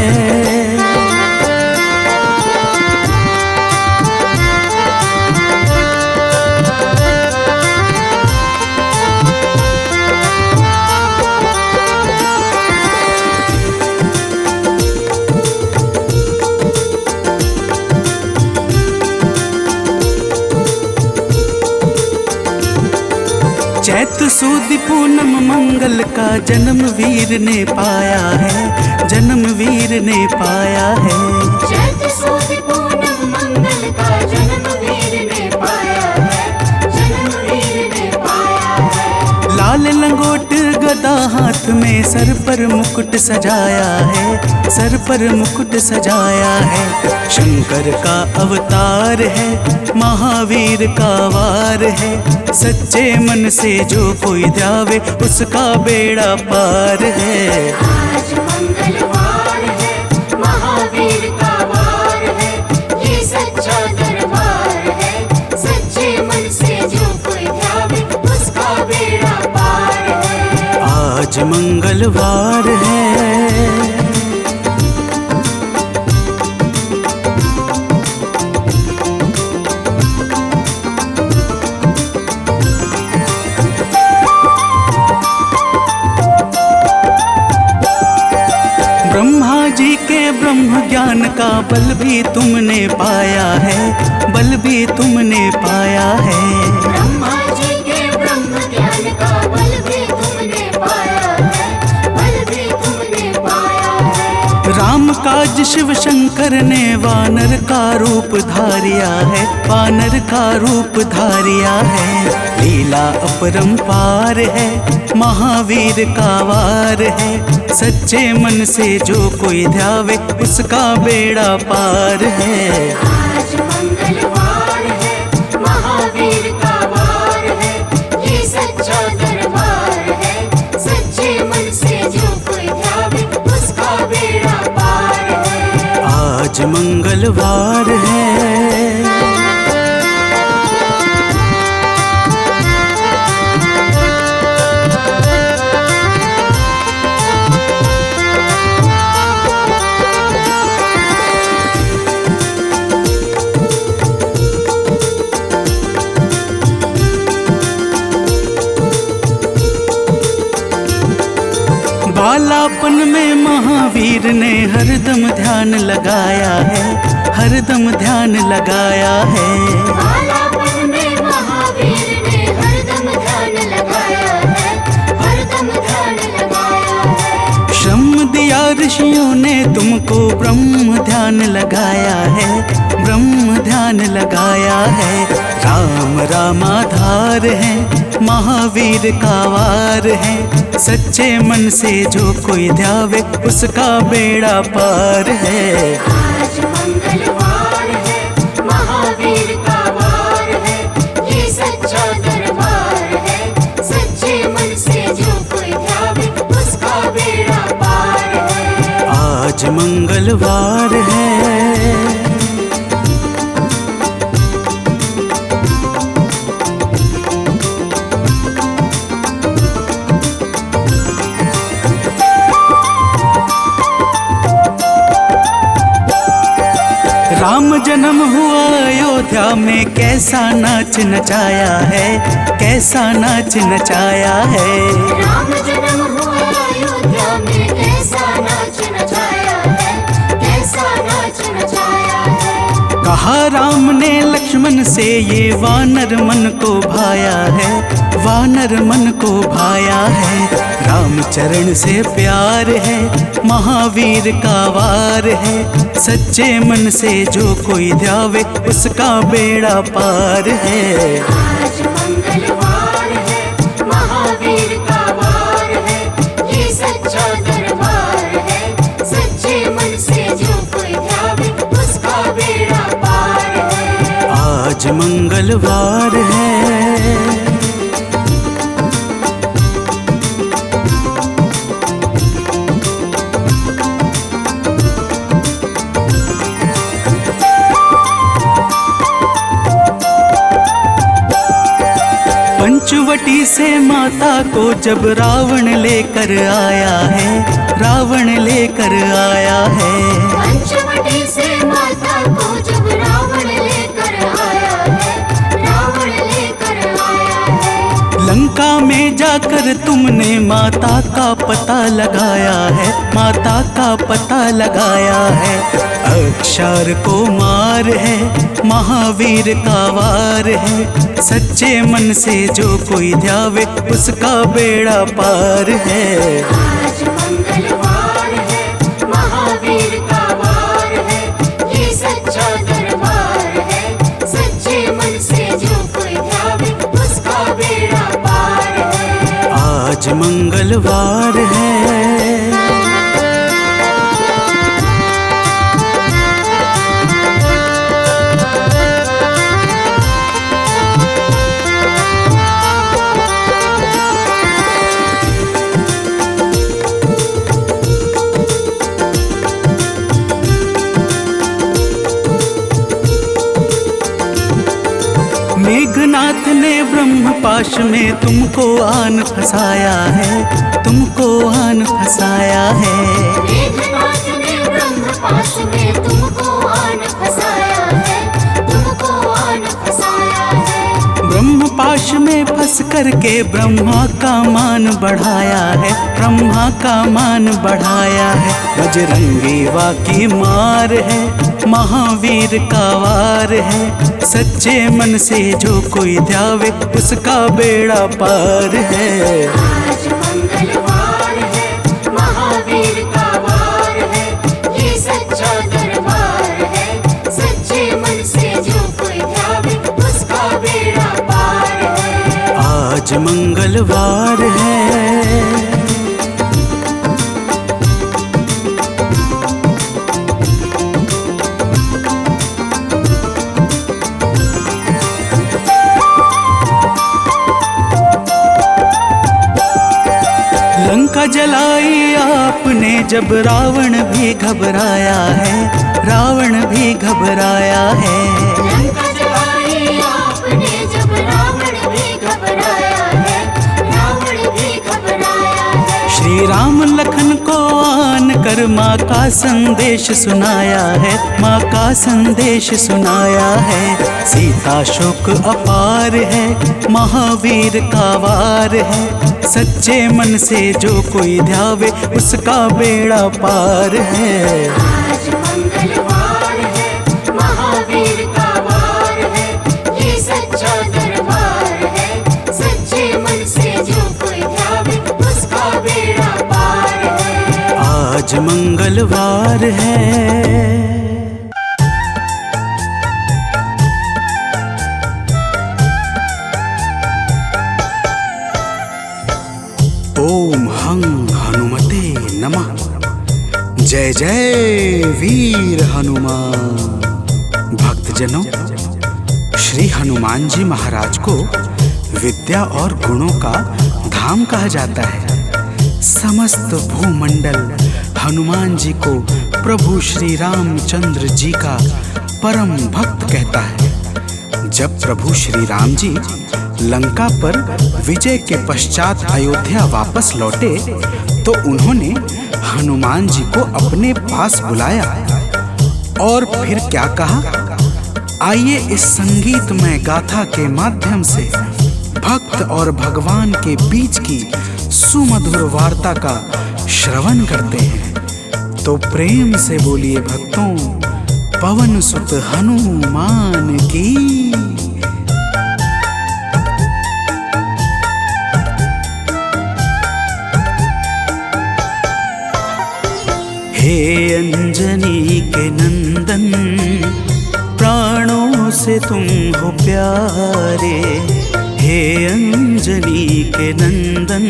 चैत सुद पूनम मंगल का जन्म वीर ने पाया है, जन्म वीर ने पाया है। चैत सुद पूनम मंगल का जन्म वीर ने पाया है, जन्म वीर ने पाया है। लाल लंगोट गदा हाथ में, सर पर मुकुट सजाया है, सर पर मुकुट सजाया है। शंकर का अवतार है, महावीर का वार है। सच्चे मन से जो कोई ध्यावे उसका बेड़ा पार है। आज मंगलवार है, महावीर का वार है, ये सच्चा दरबार है। सच्चे मन से जो कोई ध्यावे उसका बेड़ा पार है। आज मंगलवार है। ब्रह्मा जी के ब्रह्म ज्ञान का बल भी तुमने पाया है, बल भी तुमने पाया है। ब्रह्मा जी के ब्रह्म ज्ञान का बल भी तुमने पाया है, बल भी तुमने पाया है। राम काज शिव शंकर ने वानर का रूप धारिया है, वानर का रूप धारिया है। लीला अपरंपार है, महावीर का वार है। सच्चे मन से जो कोई ध्यावे उसका बेड़ा पार है। आज मंगलवार है, महावीर का वार है, ये सच्चा दरबार है। सच्चे मन से जो कोई ध्यावे उसका बेड़ा पार है। आज मंगलवार है। बालापन में महावीर ने हरदम ध्यान लगाया है, हरदम ध्यान लगाया है। बालापन में महावीर ने हरदम ध्यान लगाया है, हरदम ध्यान लगाया है। श्रम दिया ऋषियों ने तुमको, ब्रह्म ध्यान लगाया है, ब्रह्म ध्यान लगाया है। राम रामाधार है, महावीर का वार है। सच्चे मन से जो कोई ध्यावे उसका बेड़ा पार है। आज मंगलवार है, महावीर का वार है, ये सच्चा दरबार है। सच्चे मन से जो कोई ध्यावे उसका बेड़ा पार है। आज मंगलवार है। राम जन्म हुआ अयोध्या में, कैसा नाच नचाया है, कैसा नाच नचाया है। राम जन्म हुआ अयोध्या में, कैसा नाच नचाया है, कैसा नाच नचाया है। कहा राम ने लक्ष्मण से ये वानर मन को भाया है, वानर मन को भाया है। राम चरण से प्यार है, महावीर का वार है। सच्चे मन से जो कोई ध्यावे उसका बेड़ा पार है। आज मंगलवार है, महावीर का वार है, ये सच्चा दरबार है। सच्चे मन से जो कोई ध्यावे उसका बेड़ा पार है। आज मंगलवार है। पंचवटी से माता को जब रावण लेकर आया है, रावण लेकर आया है। पंचवटी से माता को जब रावण लेकर आया है, रावण लेकर आया है। लंका में जाकर तुमने माता का पता लगाया है, माता का पता लगाया है। अक्षर को मार है, महावीर का वार है। सच्चे मन से जो कोई ध्यावे उसका बेड़ा पार है। आज मंगलवार है, महावीर का वार है, ये सच्चा दरबार है। सच्चे मन से जो कोई ध्यावे उसका बेड़ा पार है। आज मंगलवार है। मेघनाथ ने ब्रह्म पाश में तुमको आन फंसाया है, तुमको आन फंसाया है। मेघनाथ ने ब्रह्म पाश में तुमको आन फंसाया है, तुमको आन फंसाया है। ब्रह्म पाश में फंस करके ब्रह्मा का मान बढ़ाया है, ब्रह्मा का मान बढ़ाया है। बजरंगी वाकी मार है, महावीर का वार है। सच्चे मन से जो कोई ध्यावे उसका बेड़ा पार है। आज मंगलवार है, महावीर का वार है, ये सच्चा दरबार है। सच्चे मन से जो कोई ध्यावे उसका बेड़ा पार है। आज मंगलवार है। लंका जलाई आपने जब रावण भी घबराया है, रावण भी घबराया है। लंका जलाई आपने जब रावण भी घबराया है, रावण भी घबराया है। श्री राम लखन को आन कर माँ का संदेश सुनाया है, माँ का संदेश सुनाया है। सीता शोक अपार है, महावीर का वार है। सच्चे मन से जो कोई ध्यावे उसका बेड़ा पार है। आज मंगलवार है, महावीर का वार है, ये सच्चा दरबार है। सच्चे मन से जो कोई ध्यावे उसका बेड़ा पार है। आज मंगलवार है। ओम हं हनुमते नमः। जय जय वीर हनुमान। भक्तजनों, श्री हनुमान जी महाराज को विद्या और गुणों का धाम कहा जाता है। समस्त भूमंडल हनुमान जी को प्रभु श्री रामचंद्र जी का परम भक्त कहता है। जब प्रभु श्री राम जी लंका पर विजय के पश्चात अयोध्या वापस लौटे तो उन्होंने हनुमान जी को अपने पास बुलाया और फिर क्या कहा, आइए इस संगीतमय गाथा के माध्यम से भक्त और भगवान के बीच की सुमधुर वार्ता का श्रवण करते हैं। तो प्रेम से बोलिए भक्तों, पवन सुत हनुमान की। हे अंजनी के नंदन, प्राणों से तुम हो प्यारे। हे अंजनी के नंदन,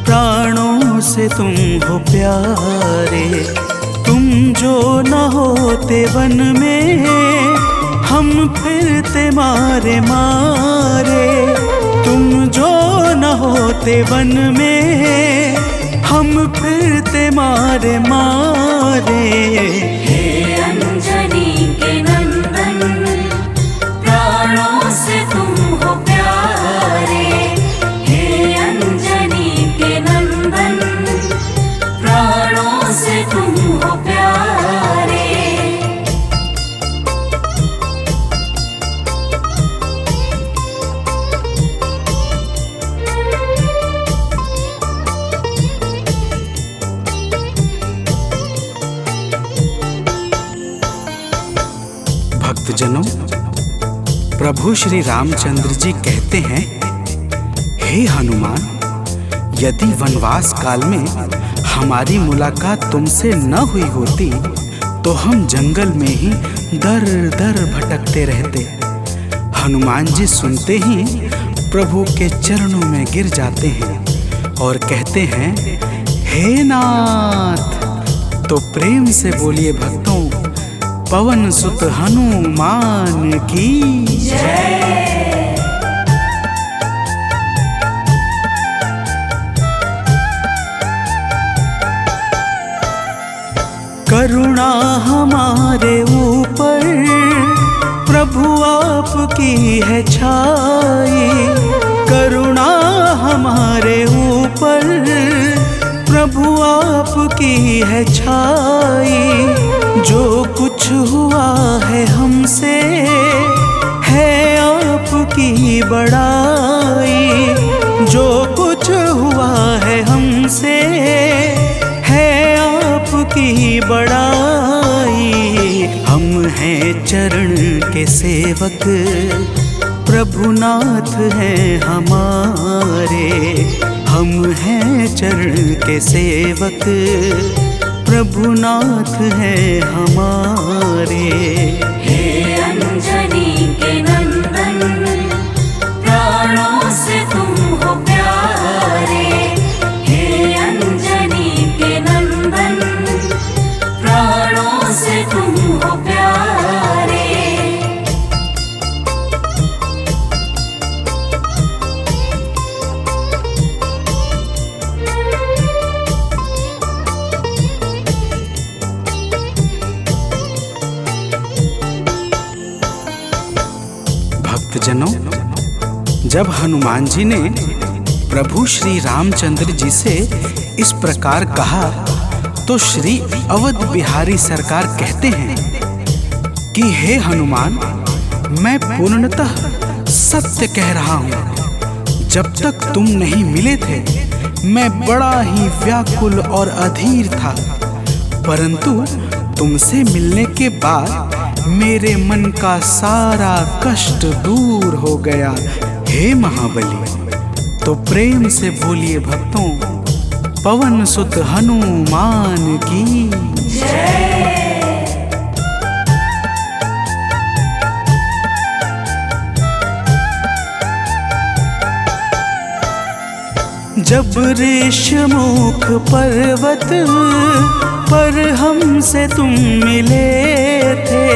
प्राणों से तुम हो प्यारे। तुम जो न होते वन में, हम फिरते मारे मारे। तुम जो न होते वन में, हम फिरते मारे मारे। हे अंजनी के नंदन, प्राणों से तुम हो प्यारे। हे अंजनी के नंदन, प्राणों से तुम हो प्यारे। भक्तजनों, प्रभु श्री रामचंद्र जी कहते हैं, हे हनुमान, यदि वनवास काल में हमारी मुलाकात तुमसे न हुई होती तो हम जंगल में ही दर दर भटकते रहते। हनुमान जी सुनते ही प्रभु के चरणों में गिर जाते हैं और कहते हैं, हे नाथ। तो प्रेम से बोलिए भक्तों, पवन सुत हनुमान की जय। करुणा हमारे ऊपर प्रभु आपकी है छाई। करुणा हमारे ऊपर प्रभु आपकी है छाई। जो कुछ हुआ है हमसे है आपकी बड़ाई। जो कुछ हुआ है हमसे है आपकी बड़ाई। हम हैं चरण के सेवक, प्रभुनाथ हैं हमारे। हम हैं चरण के सेवक, प्रभुनाथ हैं हमारे। हे अंजनी के नंदन, प्राणों से तुम हो प्यारे। हे अंजनी के नंदन, प्राणों से तुम हो प्यारे। भक्तजनों, जब हनुमान जी ने प्रभु श्री रामचंद्र जी से इस प्रकार कहा तो श्री अवध बिहारी सरकार कहते हैं कि हे हनुमान, मैं पूर्णतः सत्य कह रहा हूँ। जब तक तुम नहीं मिले थे मैं बड़ा ही व्याकुल और अधीर था, परंतु तुमसे मिलने के बाद मेरे मन का सारा कष्ट दूर हो गया। हे महाबली, तो प्रेम से बोलिए भक्तों, पवन सुत हनुमान की जय। जब ऋषमुख पर्वत पर हमसे तुम मिले थे।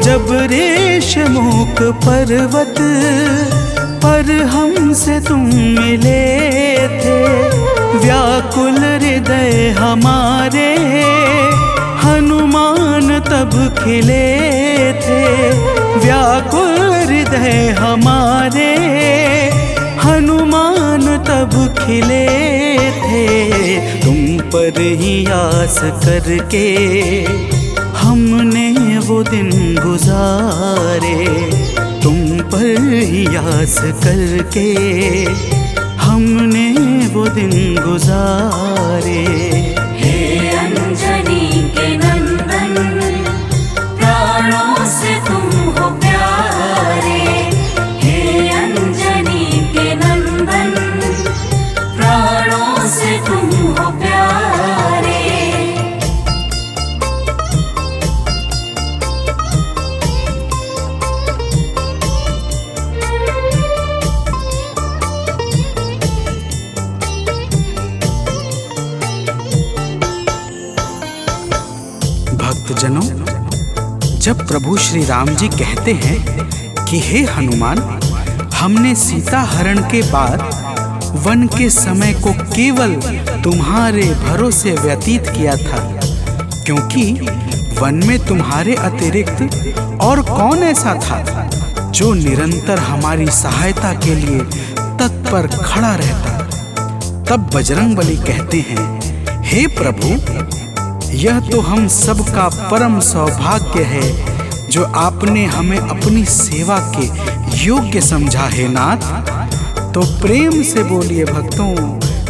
जब ऋषमुख पर्वत पर हमसे तुम मिले थे। व्याकुल हृदय हमारे हनुमान तब खिले थे। व्याकुल हृदय हमारे हनुमान तब खिले थे। तुम पर ही आस करके हमने वो दिन गुजारे। तुम पर ही आस करके हमने वो दिन गुजारे। हे अंजनी के नंदन, से तुम हो प्यारे। भक्तजनों, जब प्रभु श्री राम जी कहते हैं कि हे हनुमान, हमने सीता हरण के बाद वन के समय को केवल तुम्हारे भरोसे व्यतीत किया था, क्योंकि वन में तुम्हारे अतिरिक्त और कौन ऐसा था जो निरंतर हमारी सहायता के लिए तत्पर खड़ा रहता। तब बजरंगबली कहते हैं, हे प्रभु, यह तो हम सबका परम सौभाग्य है जो आपने हमें अपनी सेवा के योग्य समझा है नाथ। तो प्रेम से बोलिए भक्तों,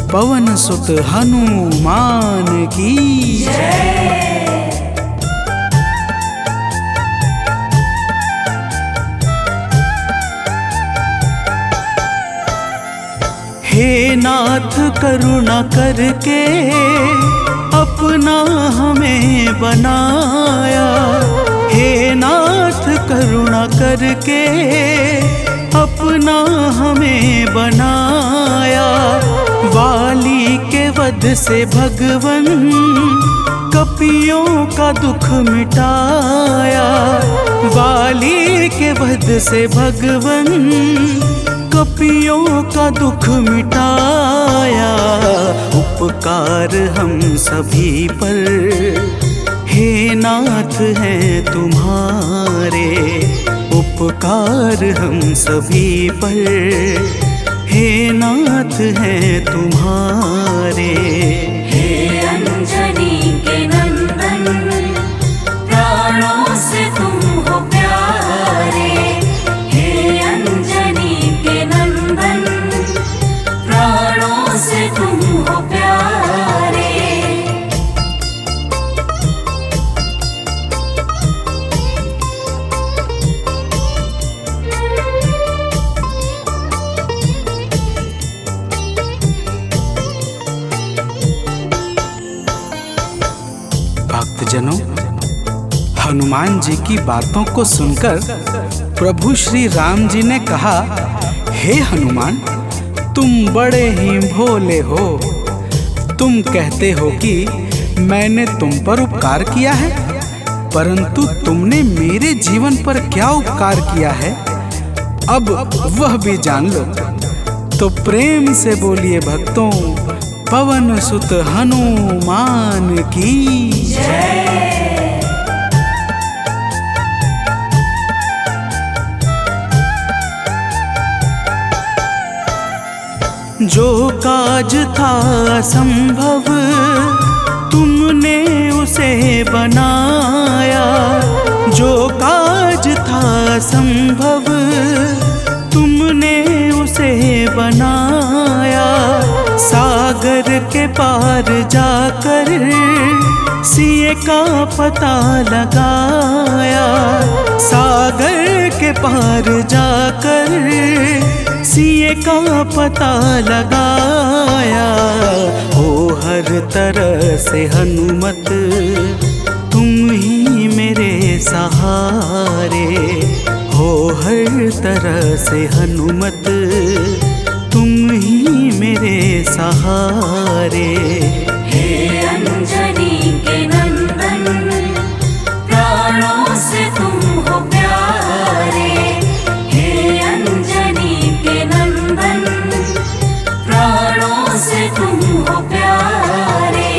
पवन सुत हनुमान की जय। हे नाथ करुणा करके अपना हमें बनाया, हे नाथ करुणा करके अपना हमें बनाया। वाली के वध से भगवन कपियों का दुख मिटाया, वाली के वध से भगवन कपियों का दुख मिटाया। उपकार हम सभी पर हे नाथ हैं तुम्हारे, उपकार हम सभी पर हे नाथ हैं तुम्हारे। हे अंजनी के नंदन, प्राणों से तुम हो प्यारे। हे अंजनी के नंदन, प्राणों से तुम हो प्यारे। भक्तजनों, हनुमान जी की बातों को सुनकर प्रभु श्री राम जी ने कहा, हे हनुमान, तुम बड़े ही भोले हो। तुम कहते हो कि मैंने तुम पर उपकार किया है, परंतु तुमने मेरे जीवन पर क्या उपकार किया है, अब वह भी जान लो। तो प्रेम से बोलिए भक्तों, पवन सुत हनुमान की जय। जो काज था असंभव तुमने उसे बनाया, जो काज था असंभव तुमने उसे बनाया। सागर के पार जाकर सिए का पता लगाया, सागर के पार जाकर सिए का पता लगाया। हो हर तरह से हनुमत तुम ही मेरे सहारे, हो हर तरह से हनुमत तुम ही मेरे सहारे। हे अंजनी के नंदन, प्राणों से तुम हो प्यारे। हे अंजनी के नंदन, प्राणों से तुम हो प्यारे।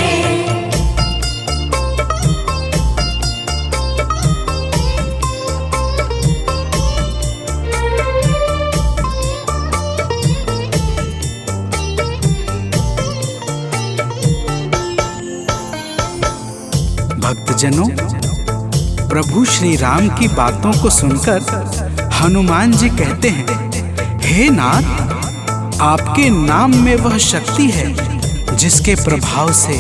भक्तजनों, प्रभु श्री राम की बातों को सुनकर हनुमान जी कहते हैं, हे नाथ, आपके नाम में वह शक्ति है जिसके प्रभाव से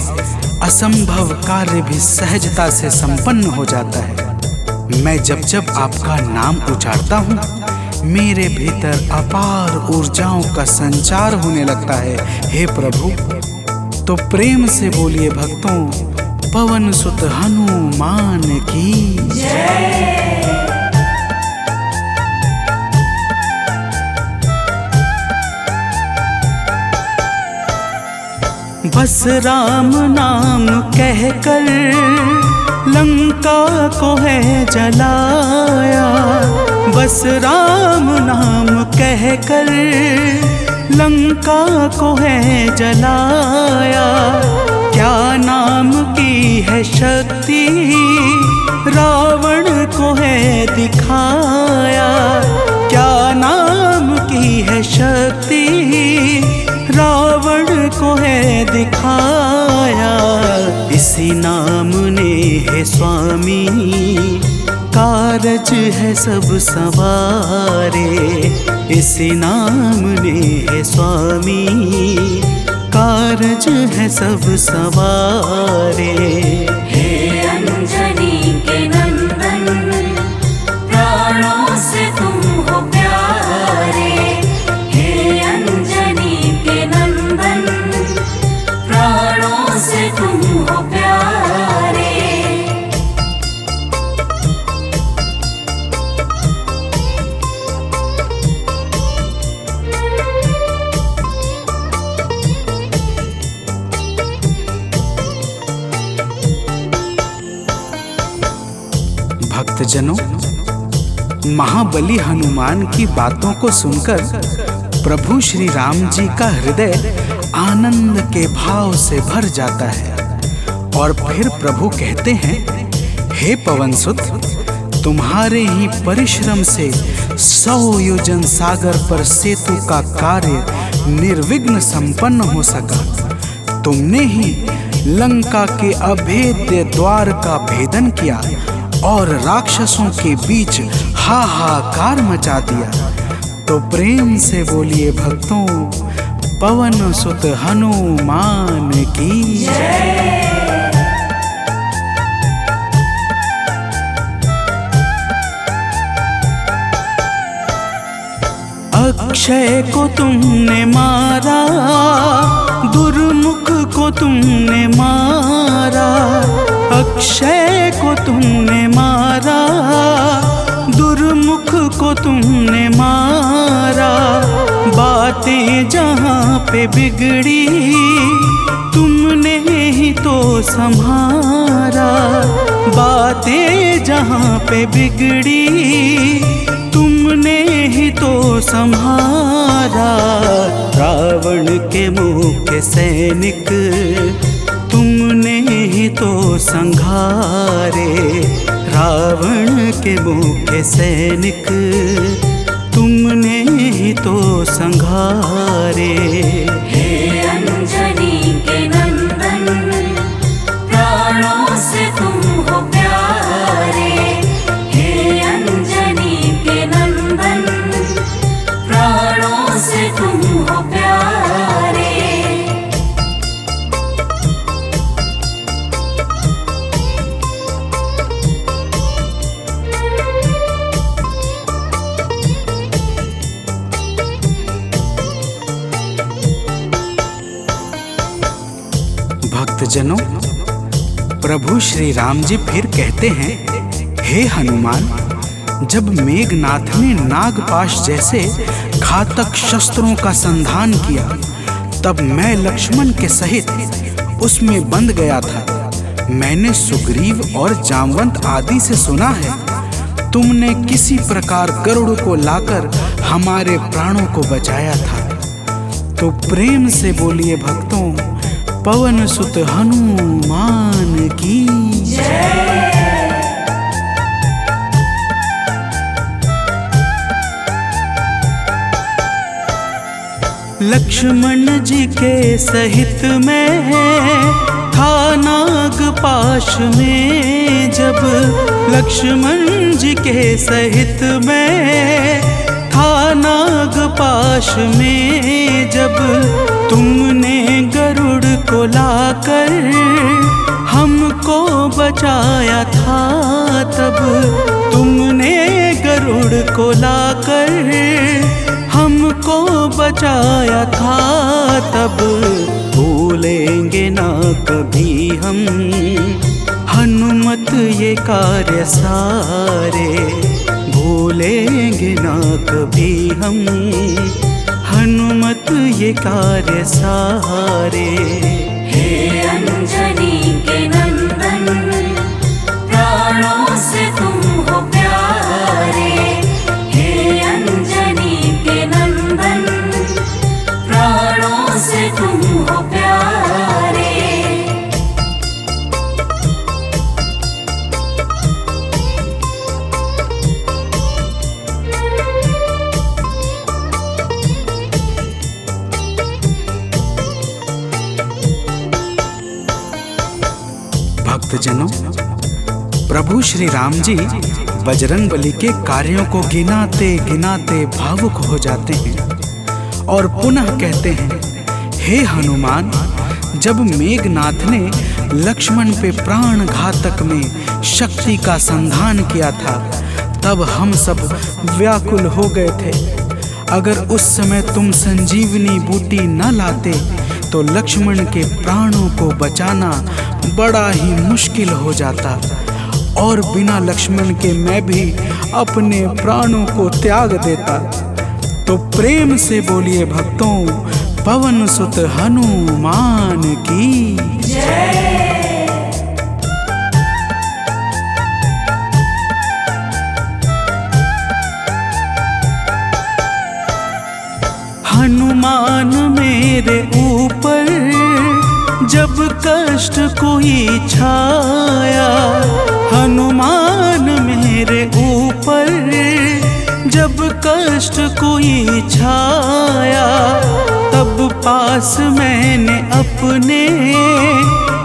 असंभव कार्य भी सहजता से संपन्न हो जाता है। मैं जब जब आपका नाम उच्चारता हूँ, मेरे भीतर अपार ऊर्जाओं का संचार होने लगता है। हे प्रभु, तो प्रेम से बोलिए भक्तों, पवन सुत हनुमान की बस राम नाम कहकर लंका को है जलाया। बस राम नाम कहकर लंका को है जलाया। क्या नाम की है शक्ति रावण को है दिखाया। क्या नाम की है शक्ति रावण को है दिखाया। इसी नाम ने है स्वामी कारज है सब सवारे। इसी नाम ने है स्वामी कारज है सब सवारे। हे अंजनी के नंदन, प्राणों से तुम हो प्यारे। हे अंजनी के नंदन, प्राणों से तुम हो प्यारे। भक्तजनों, महाबली हनुमान की बातों को सुनकर प्रभु श्री राम जी का हृदय आनंद के भाव से भर जाता है। और फिर प्रभु कहते हैं, हे पवनसुत, तुम्हारे ही परिश्रम से 100 योजन सागर पर सेतु का कार्य निर्विघ्न संपन्न हो सका। तुमने ही लंका के अभेद्य द्वार का भेदन किया और राक्षसों के बीच हाहाकार मचा दिया। तो प्रेम से बोलिए भक्तों, पवन सुत हनुमान की अक्षय को तुमने मारा, दुर्मुख को तुमने मारा। अक्षय को तुमने मारा, दुर्मुख को तुमने मारा। बातें जहाँ पे बिगड़ी तुमने ही तो संभारा। बातें जहाँ पे बिगड़ी तुमने ही तो संभारा। रावण के मुख्य सैनिक तुमने ही तो संघारे। रावण के मुख्य सैनिक तुमने ही तो संघारे। हे अंजनी के नंदन, प्राणों से तुम हो प्यारे। हे अंजनी के नंदन, प्राणों से तुम हो प्यारे। भक्तजनों, प्रभु श्री राम जी फिर कहते हैं, हे हनुमान, जब मेघनाथ ने नागपाश जैसे घातक शस्त्रों का संधान किया, तब मैं लक्ष्मण के सहित उसमें बंध गया था। मैंने सुग्रीव और जामवंत आदि से सुना है, तुमने किसी प्रकार गरुड़ को लाकर हमारे प्राणों को बचाया था। तो प्रेम से बोलिए भक्तों, पवन सुत हनुमान की लक्ष्मण जी के सहित में था नागपाश में। जब लक्ष्मण जी के सहित में था नागपाश में। जब तुमने गरुड़ को लाकर हमको बचाया था, तब तुमने गरुड़ को लाकर हमको बचाया था। तब भूल भूलेंगे ना कभी हम हनुमत ये कार्य सारे, भूलेंगे ना कभी हम हनुमत ये कार्य सारे। हे अंजनी के नंदन, प्राणों से तुम हो प्यारे। हे अंजनी के नंदन, प्राणों से तुम हो प्यारे। भक्तजनों, प्रभु श्री राम जी बजरंगबली के कार्यों को गिनाते गिनाते भावुक हो जाते हैं और पुनः कहते हैं, हे हनुमान, जब मेघनाथ ने लक्ष्मण पे प्राण घातक में शक्ति का संधान किया था तब हम सब व्याकुल हो गए थे। अगर उस समय तुम संजीवनी बूटी न लाते तो लक्ष्मण के प्राणों को बचाना बड़ा ही मुश्किल हो जाता और बिना लक्ष्मण के मैं भी अपने प्राणों को त्याग देता। तो प्रेम से बोलिए भक्तों, पवन सुत हनुमान की जय। हनुमान मेरे ऊपर जब कष्ट कोई छाया, हनुमान मेरे ऊपर जब कष्ट कोई छाया, तब पास मैंने अपने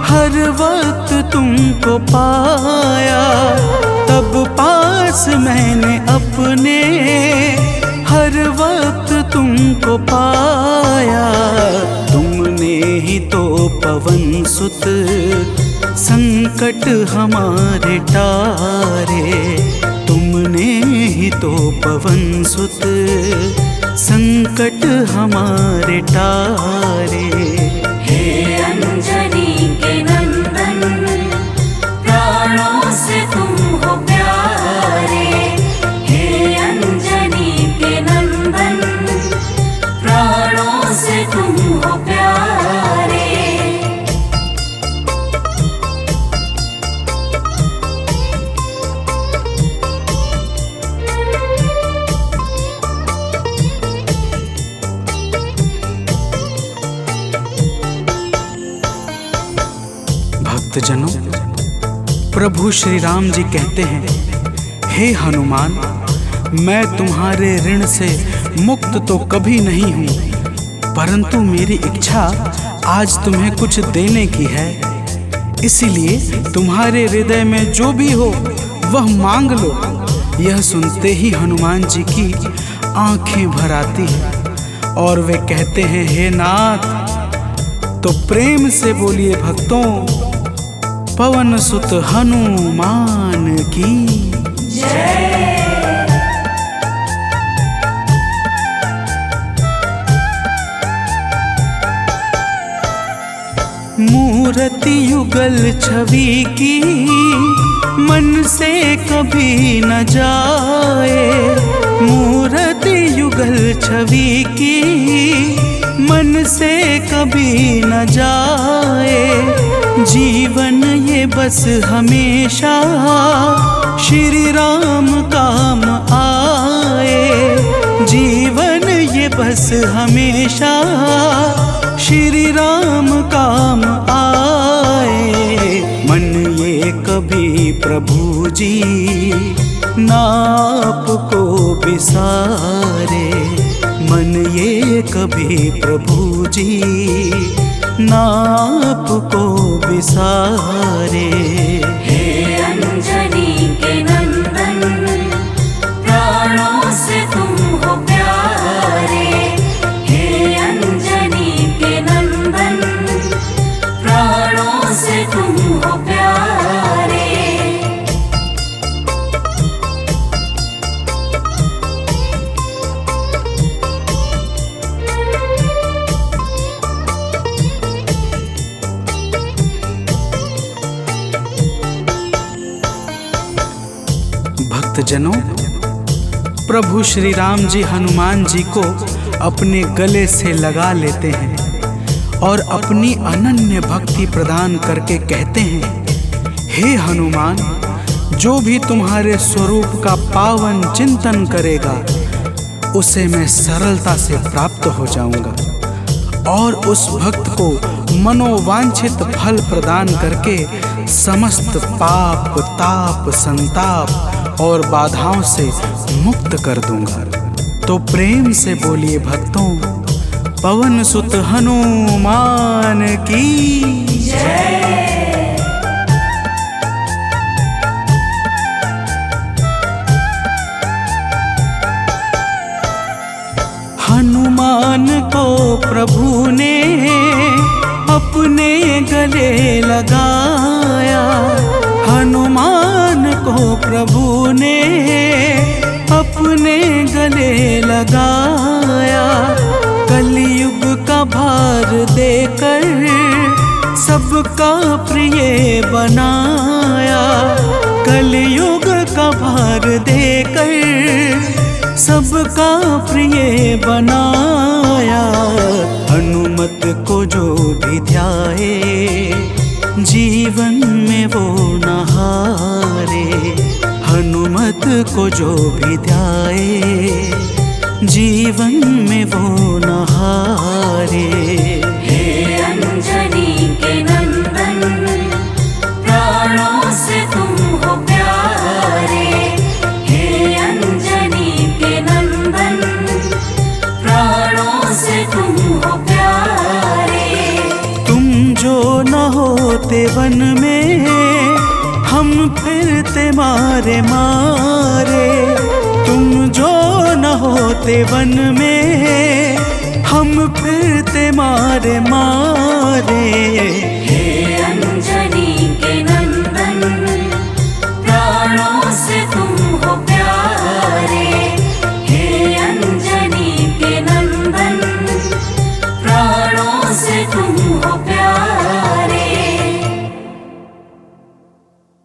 हर वक्त तुमको पाया। तब पास मैंने अपने हर वक्त तुमको पाया। तुमने ही तो पवन सुत संकट हमारे टारे, तुमने ही तो पवन सुत संकट हमारे टारे। हे अंजनी के नंदन, प्राणों से तुम हो प्यारे। हे अंजनी के नंदन, प्राणों से तुम हो प्यारे। भक्तजनों, प्रभु श्री राम जी कहते हैं, हे हनुमान, मैं तुम्हारे ऋण से मुक्त तो कभी नहीं हूँ, परंतु मेरी इच्छा आज तुम्हें कुछ देने की है। इसीलिए तुम्हारे हृदय में जो भी हो वह मांग लो। यह सुनते ही हनुमान जी की आंखें भर आती हैं और वे कहते हैं, हे नाथ। तो प्रेम से बोलिए भक्तों, पवन सुत हनुमान की जय। मूर्ति युगल छवि की मन से कभी न जाए, मूर्ति युगल छवि की मन से कभी न जाए। जीवन ये बस हमेशा श्री राम काम आए, जीवन ये बस हमेशा श्री राम काम आए। मन ये कभी प्रभु जी नाप को बिसारे, मन ये कभी प्रभु जी नाप को बिसारे। हे अंजनी के नंदन, प्राणों से तुम हो प्यारे। हे अंजनी के नंदन, प्राणों से तुम हो प्यारे। भक्तजनों, प्रभु श्री राम जी हनुमान जी को अपने गले से लगा लेते हैं और अपनी अनन्य भक्ति प्रदान करके कहते हैं, हे हनुमान, जो भी तुम्हारे स्वरूप का पावन चिंतन करेगा उसे मैं सरलता से प्राप्त हो जाऊंगा और उस भक्त को मनोवांछित फल प्रदान करके समस्त पाप, ताप, संताप और बाधाओं से मुक्त कर दूंगा। तो प्रेम से बोलिए भक्तों, पवन सुत हनुमान की जय। हनुमान को प्रभु ने अपने गले लगाया, हनुमान को प्रभु ने अपने गले लगाया। कलयुग का भार देकर सबका प्रिय बनाया, कलयुग का भार देकर सबका प्रिय बनाया। हनुमत को जो भी ध्याए जीवन में वो न हारे, हनुमत को जो भी ध्याए जीवन में वो न हारे। हे अंजनी के नंदन, प्राणों से तुम हो प्यारे। हे अंजनी के नंदन, प्राणों से तुम हो प्यारे। तुम जो न होते वन में हम फिरते मारे मारे, तुम जो न होते वन में हम फिरते मारे मारे।